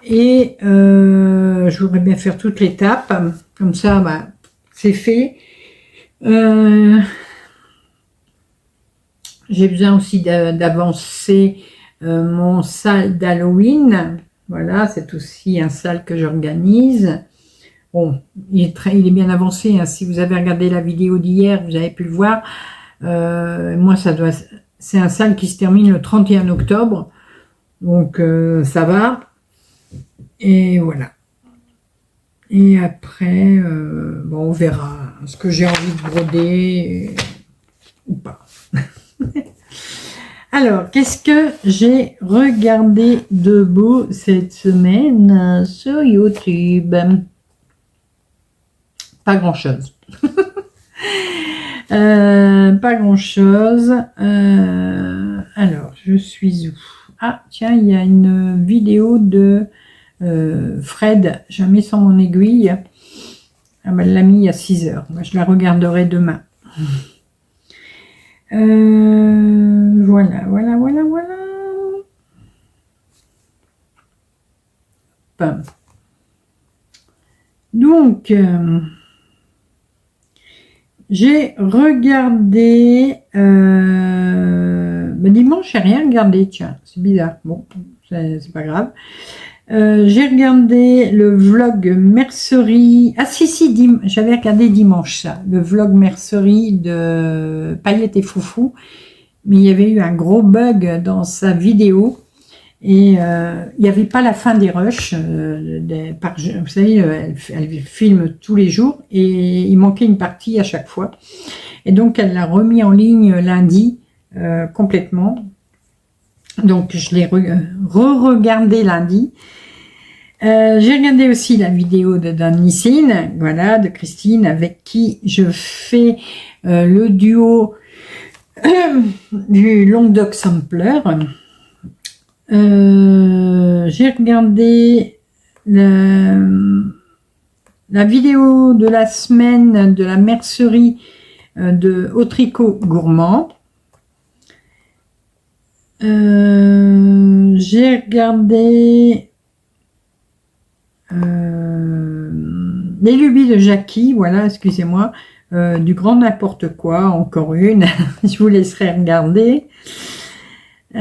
Et je voudrais bien faire toute l'étape. Comme ça, bah, c'est fait. J'ai besoin aussi d'avancer mon salle d'Halloween. Voilà, c'est aussi un salle que j'organise. Bon, il est bien avancé. Hein. Si vous avez regardé la vidéo d'hier, vous avez pu le voir. Moi, c'est un salle qui se termine le 31 octobre. Donc, ça va. Et voilà. Et après, bon, on verra ce que j'ai envie de broder ou pas. Alors, qu'est-ce que j'ai regardé de beau cette semaine sur YouTube? Pas grand-chose. Pas grand-chose. Alors, je suis où? Ah, tiens, il y a une vidéo de Fred. Jamais sans mon aiguille. Ah, ben, elle l'a mis il y a 6 heures. Moi, je la regarderai demain. Voilà. Donc, j'ai regardé... dimanche, j'ai rien regardé, tiens, c'est bizarre. Bon, c'est pas grave. J'ai regardé le vlog mercerie. Ah si, j'avais regardé dimanche ça, le vlog mercerie de Paillettes et Foufou. Mais il y avait eu un gros bug dans sa vidéo. Et il n'y avait pas la fin des rushs. Vous savez, elle filme tous les jours et il manquait une partie à chaque fois. Et donc, elle l'a remis en ligne lundi complètement. Donc, je l'ai re-regardé lundi. J'ai regardé aussi la vidéo de Nisine, voilà, de Christine, avec qui je fais le duo du Long Dog Sampler. J'ai regardé la vidéo de la semaine de la mercerie de Au Tricot Gourmand. J'ai regardé les lubies de Jackie, voilà, excusez-moi, du grand n'importe quoi, encore une, je vous laisserai regarder. Ça,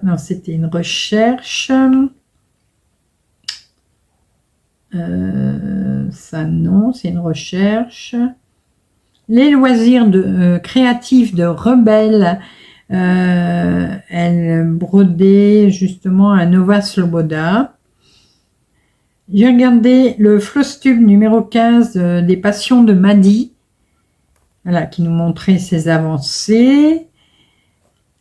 non, c'était une recherche. Ça, non, c'est une recherche. Les loisirs créatifs de Rebelle. Elle brodait justement à Nova Sloboda. J'ai regardé le Flosstube numéro 15 des Passions de Maddy, voilà, qui nous montrait ses avancées.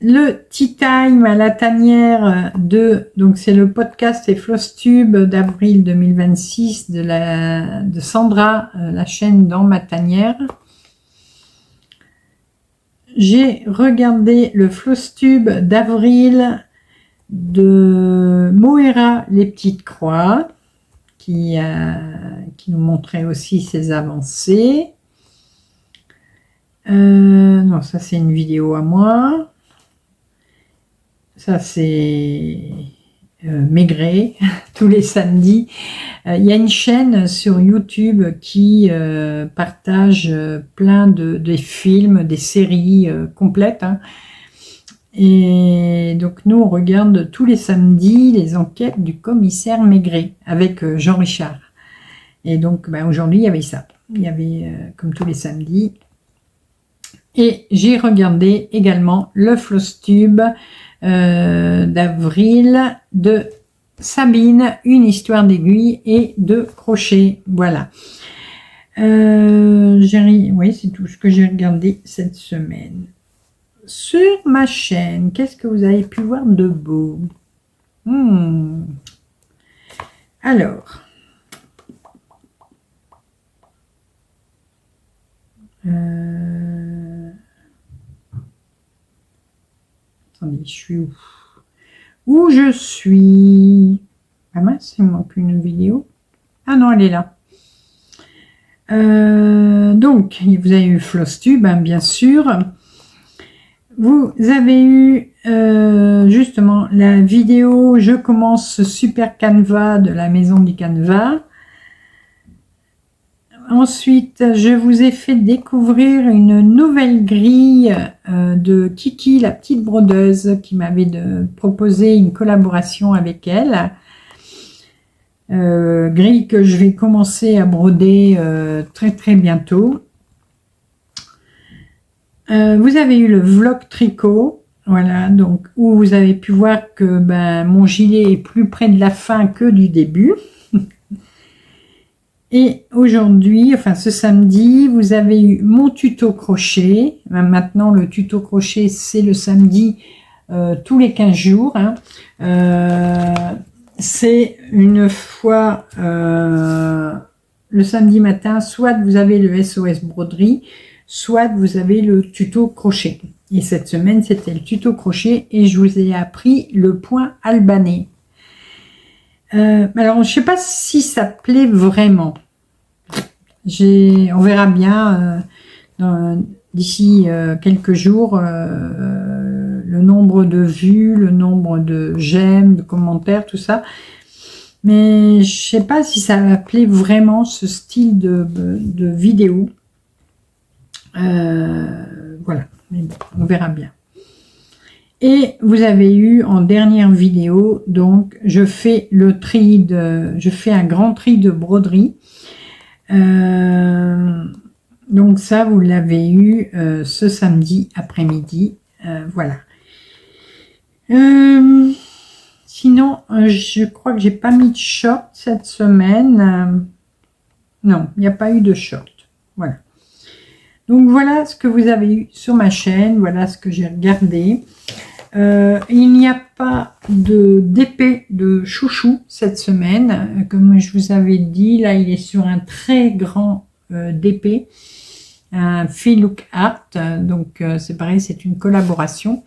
Le Tea Time à la tanière donc c'est le podcast et Flosstube d'avril 2026 de Sandra, la chaîne Dans ma tanière. J'ai regardé le Flosstube d'avril de Moira les Petites Croix, qui nous montrait aussi ses avancées. Non, ça c'est une vidéo à moi. Ça c'est Maigret, tous les samedis. Il y a une chaîne sur YouTube qui partage plein de films, des séries complètes. Hein. Et donc nous, on regarde tous les samedis les enquêtes du commissaire Maigret avec Jean Richard. Et donc aujourd'hui, il y avait ça. Il y avait, comme tous les samedis. Et j'ai regardé également le Flosstube d'avril de Sabine, une histoire d'aiguille et de crochet. Voilà. Oui, c'est tout ce que j'ai regardé cette semaine. Sur ma chaîne, qu'est-ce que vous avez pu voir de beau? Alors, attendez, je suis où? Où je suis? Ah mince, il me manque une vidéo. Ah non, elle est là. Donc, vous avez eu Flosstube, hein, bien sûr. Vous avez eu justement la vidéo « Je commence ce super canevas de la maison du canevas ». Ensuite, je vous ai fait découvrir une nouvelle grille de Kiki, la petite brodeuse, qui m'avait proposé une collaboration avec elle. Grille que je vais commencer à broder très très bientôt. Vous avez eu le vlog tricot Voilà, donc où vous avez pu voir que mon gilet est plus près de la fin que du début. Et aujourd'hui, enfin ce samedi, vous avez eu mon tuto crochet. Maintenant, le tuto crochet, c'est le samedi tous les 15 jours. Hein. C'est une fois le samedi matin, soit vous avez le SOS broderie, soit vous avez le tuto crochet. Et cette semaine, c'était le tuto crochet et je vous ai appris le point albanais. Alors, je ne sais pas si ça plaît vraiment. On verra bien d'ici quelques jours le nombre de vues, le nombre de j'aime, de commentaires, tout ça. Mais je sais pas si ça va plaire vraiment ce style de vidéo. Voilà, mais bon, on verra bien. Et vous avez eu en dernière vidéo, donc je fais un grand tri de broderie. Donc ça, vous l'avez eu ce samedi après-midi. Voilà. Sinon, je crois que j'ai pas mis de short cette semaine. Non, il n'y a pas eu de short. Voilà. Donc voilà ce que vous avez eu sur ma chaîne. Voilà ce que j'ai regardé. Il n'y a pas d'épée de chouchou cette semaine. Comme je vous avais dit, là il est sur un très grand d'épée. Un Feel Look Art. Donc c'est pareil, c'est une collaboration.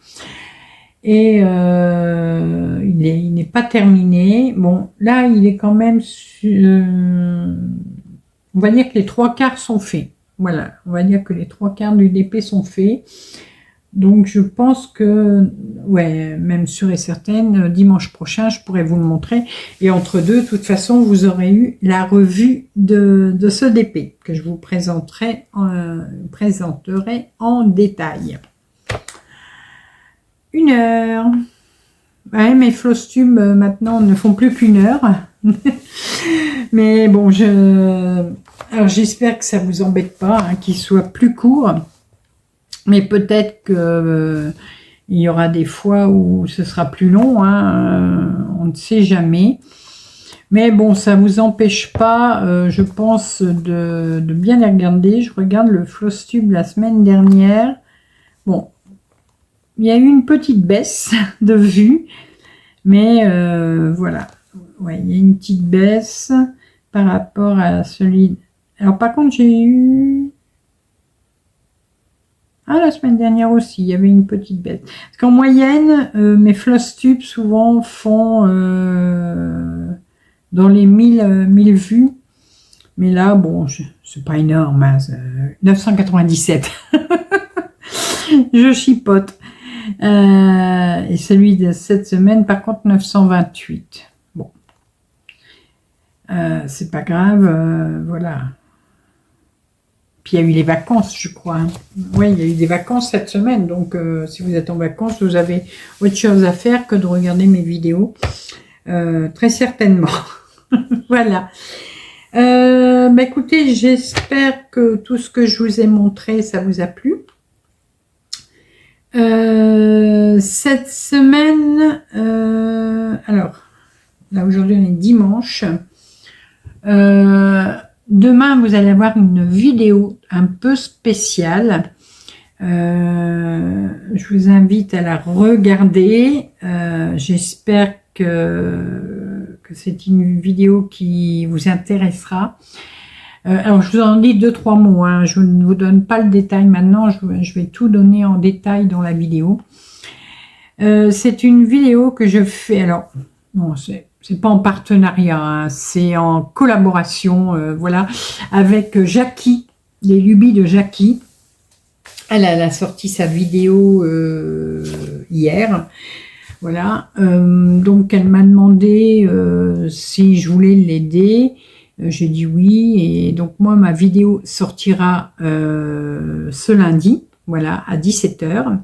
Et il n'est pas terminé. Bon, là, il est quand même... on va dire que les 3/4 sont faits. Voilà, on va dire que les 3/4 du DP sont faits. Donc, je pense que, ouais, même sûr et certaine, dimanche prochain, je pourrai vous le montrer. Et entre deux, de toute façon, vous aurez eu la revue de ce DP que je vous présenterai en détail. 1 heure. Ouais, mes floss-tubes maintenant ne font plus qu'1 heure. Mais bon, alors j'espère que ça vous embête pas, hein, qu'il soit plus court. Mais peut-être que il y aura des fois où ce sera plus long, hein, on ne sait jamais. Mais bon, ça vous empêche pas, je pense, de bien les regarder. Je regarde le floss-tube la semaine dernière. Bon. Il y a eu une petite baisse de vue, mais voilà. Ouais, il y a une petite baisse par rapport à celui... Alors par contre, j'ai eu... Ah, la semaine dernière aussi, il y avait une petite baisse. Parce qu'en moyenne, mes floss tubes souvent font dans les 1000 vues. Mais là, bon, c'est pas énorme, hein, 997. Je chipote. Et celui de cette semaine, par contre, 928. Bon. C'est pas grave, voilà. Puis il y a eu les vacances, je crois. Hein. Oui, il y a eu des vacances cette semaine. Donc, si vous êtes en vacances, vous avez autre chose à faire que de regarder mes vidéos. Très certainement. Voilà. Écoutez, j'espère que tout ce que je vous ai montré, ça vous a plu. Cette semaine, alors, là aujourd'hui on est dimanche. Demain, vous allez avoir une vidéo un peu spéciale. Je vous invite à la regarder. J'espère que c'est une vidéo qui vous intéressera. Alors, je vous en dis 2-3 mots. Hein. Je ne vous donne pas le détail maintenant. Je vais tout donner en détail dans la vidéo. C'est une vidéo que je fais. Alors, non, c'est pas en partenariat. Hein, c'est en collaboration. Voilà, avec Jackie, les lubies de Jackie. Elle a sorti sa vidéo hier. Voilà. Donc, elle m'a demandé si je voulais l'aider. J'ai dit oui, et donc moi, ma vidéo sortira ce lundi, voilà, à 17 h.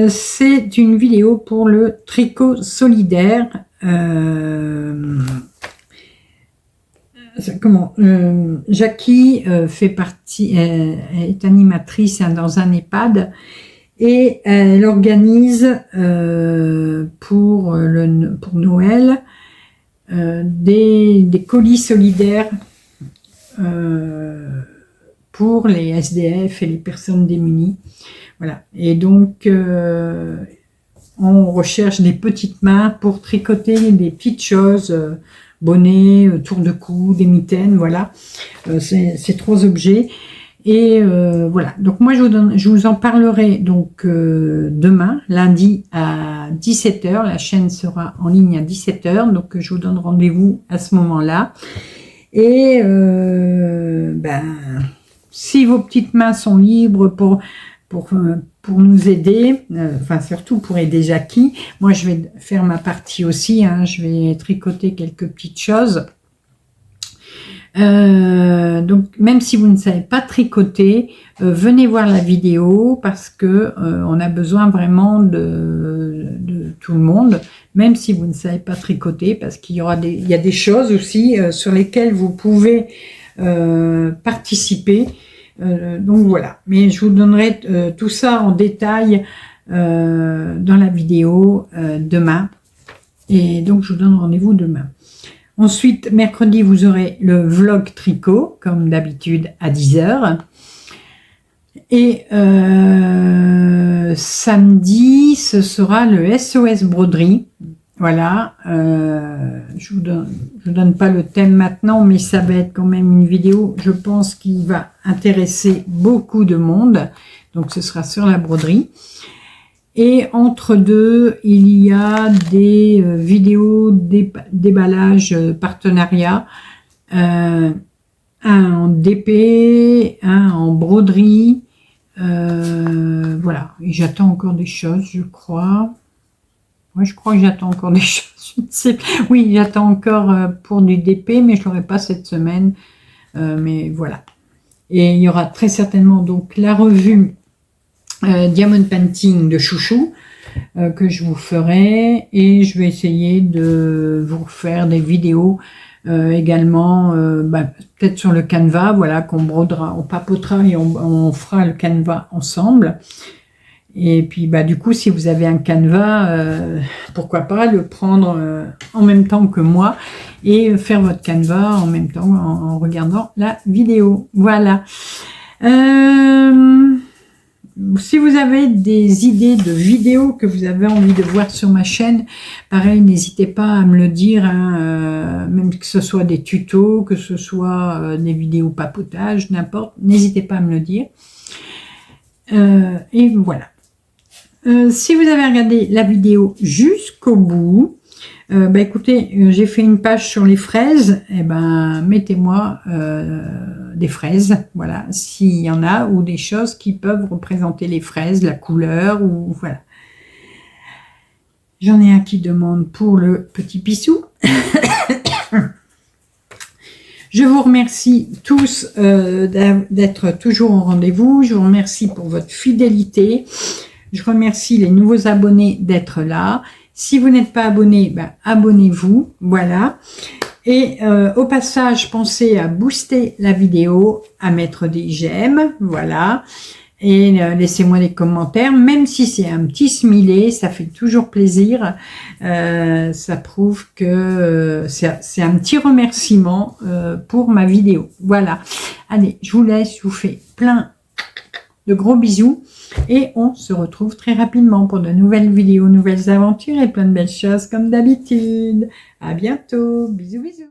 C'est une vidéo pour le tricot solidaire. Jackie fait partie, est animatrice, hein, dans un EHPAD, Et elle organise pour Noël des colis solidaires pour les SDF et les personnes démunies. Voilà. Et donc, on recherche des petites mains pour tricoter des petites choses, bonnets, tour de cou, des mitaines, voilà. C'est 3 objets. Et voilà. Donc moi, je vous en parlerai donc demain, lundi à 17 h. La chaîne sera en ligne à 17 h. Donc je vous donne rendez-vous à ce moment-là. Et si vos petites mains sont libres pour nous aider, enfin surtout pour aider Jackie, moi je vais faire ma partie aussi, hein, je vais tricoter quelques petites choses. Donc même si vous ne savez pas tricoter, venez voir la vidéo parce que on a besoin vraiment de tout le monde, même si vous ne savez pas tricoter, parce qu'il y a des choses aussi sur lesquelles vous pouvez participer. Donc voilà, mais je vous donnerai tout ça en détail dans la vidéo demain, et donc je vous donne rendez-vous demain. Ensuite, mercredi, vous aurez le vlog tricot, comme d'habitude, à 10 h. Et samedi, ce sera le SOS broderie. Voilà, je vous donne pas le thème maintenant, mais ça va être quand même une vidéo, je pense, qui va intéresser beaucoup de monde. Donc, ce sera sur la broderie. Et entre deux, il y a des vidéos déballage partenariat, un en DP, un en broderie, voilà. Et j'attends encore des choses, je crois. Ouais, je crois que j'attends encore des choses. Je ne sais pas. Oui, j'attends encore pour du DP, mais je l'aurai pas cette semaine. Mais voilà. Et il y aura très certainement donc la revue Diamond Painting de Chouchou que je vous ferai, et je vais essayer de vous faire des vidéos également, peut-être sur le canevas, voilà, qu'on brodera, on papotera et on fera le canevas ensemble. Et puis du coup, si vous avez un canevas, pourquoi pas le prendre en même temps que moi et faire votre canevas en même temps en regardant la vidéo. Voilà. Si vous avez des idées de vidéos que vous avez envie de voir sur ma chaîne, pareil, n'hésitez pas à me le dire, hein, même que ce soit des tutos, que ce soit des vidéos papotage, n'importe, n'hésitez pas à me le dire. Et voilà. Si vous avez regardé la vidéo jusqu'au bout, écoutez, j'ai fait une page sur les fraises, et mettez-moi des fraises, voilà, s'il y en a, ou des choses qui peuvent représenter les fraises, la couleur, ou voilà. J'en ai un qui demande pour le petit pissou. Je vous remercie tous d'être toujours au rendez-vous. Je vous remercie pour votre fidélité. Je remercie les nouveaux abonnés d'être là. Si vous n'êtes pas abonné, abonnez-vous. Voilà. Et au passage, pensez à booster la vidéo, à mettre des j'aime. Voilà. Et laissez-moi des commentaires. Même si c'est un petit smiley, ça fait toujours plaisir. Ça prouve que c'est un petit remerciement pour ma vidéo. Voilà. Allez, je vous laisse. Je vous fais plein de gros bisous. Et on se retrouve très rapidement pour de nouvelles vidéos, nouvelles aventures et plein de belles choses comme d'habitude. À bientôt. Bisous, bisous.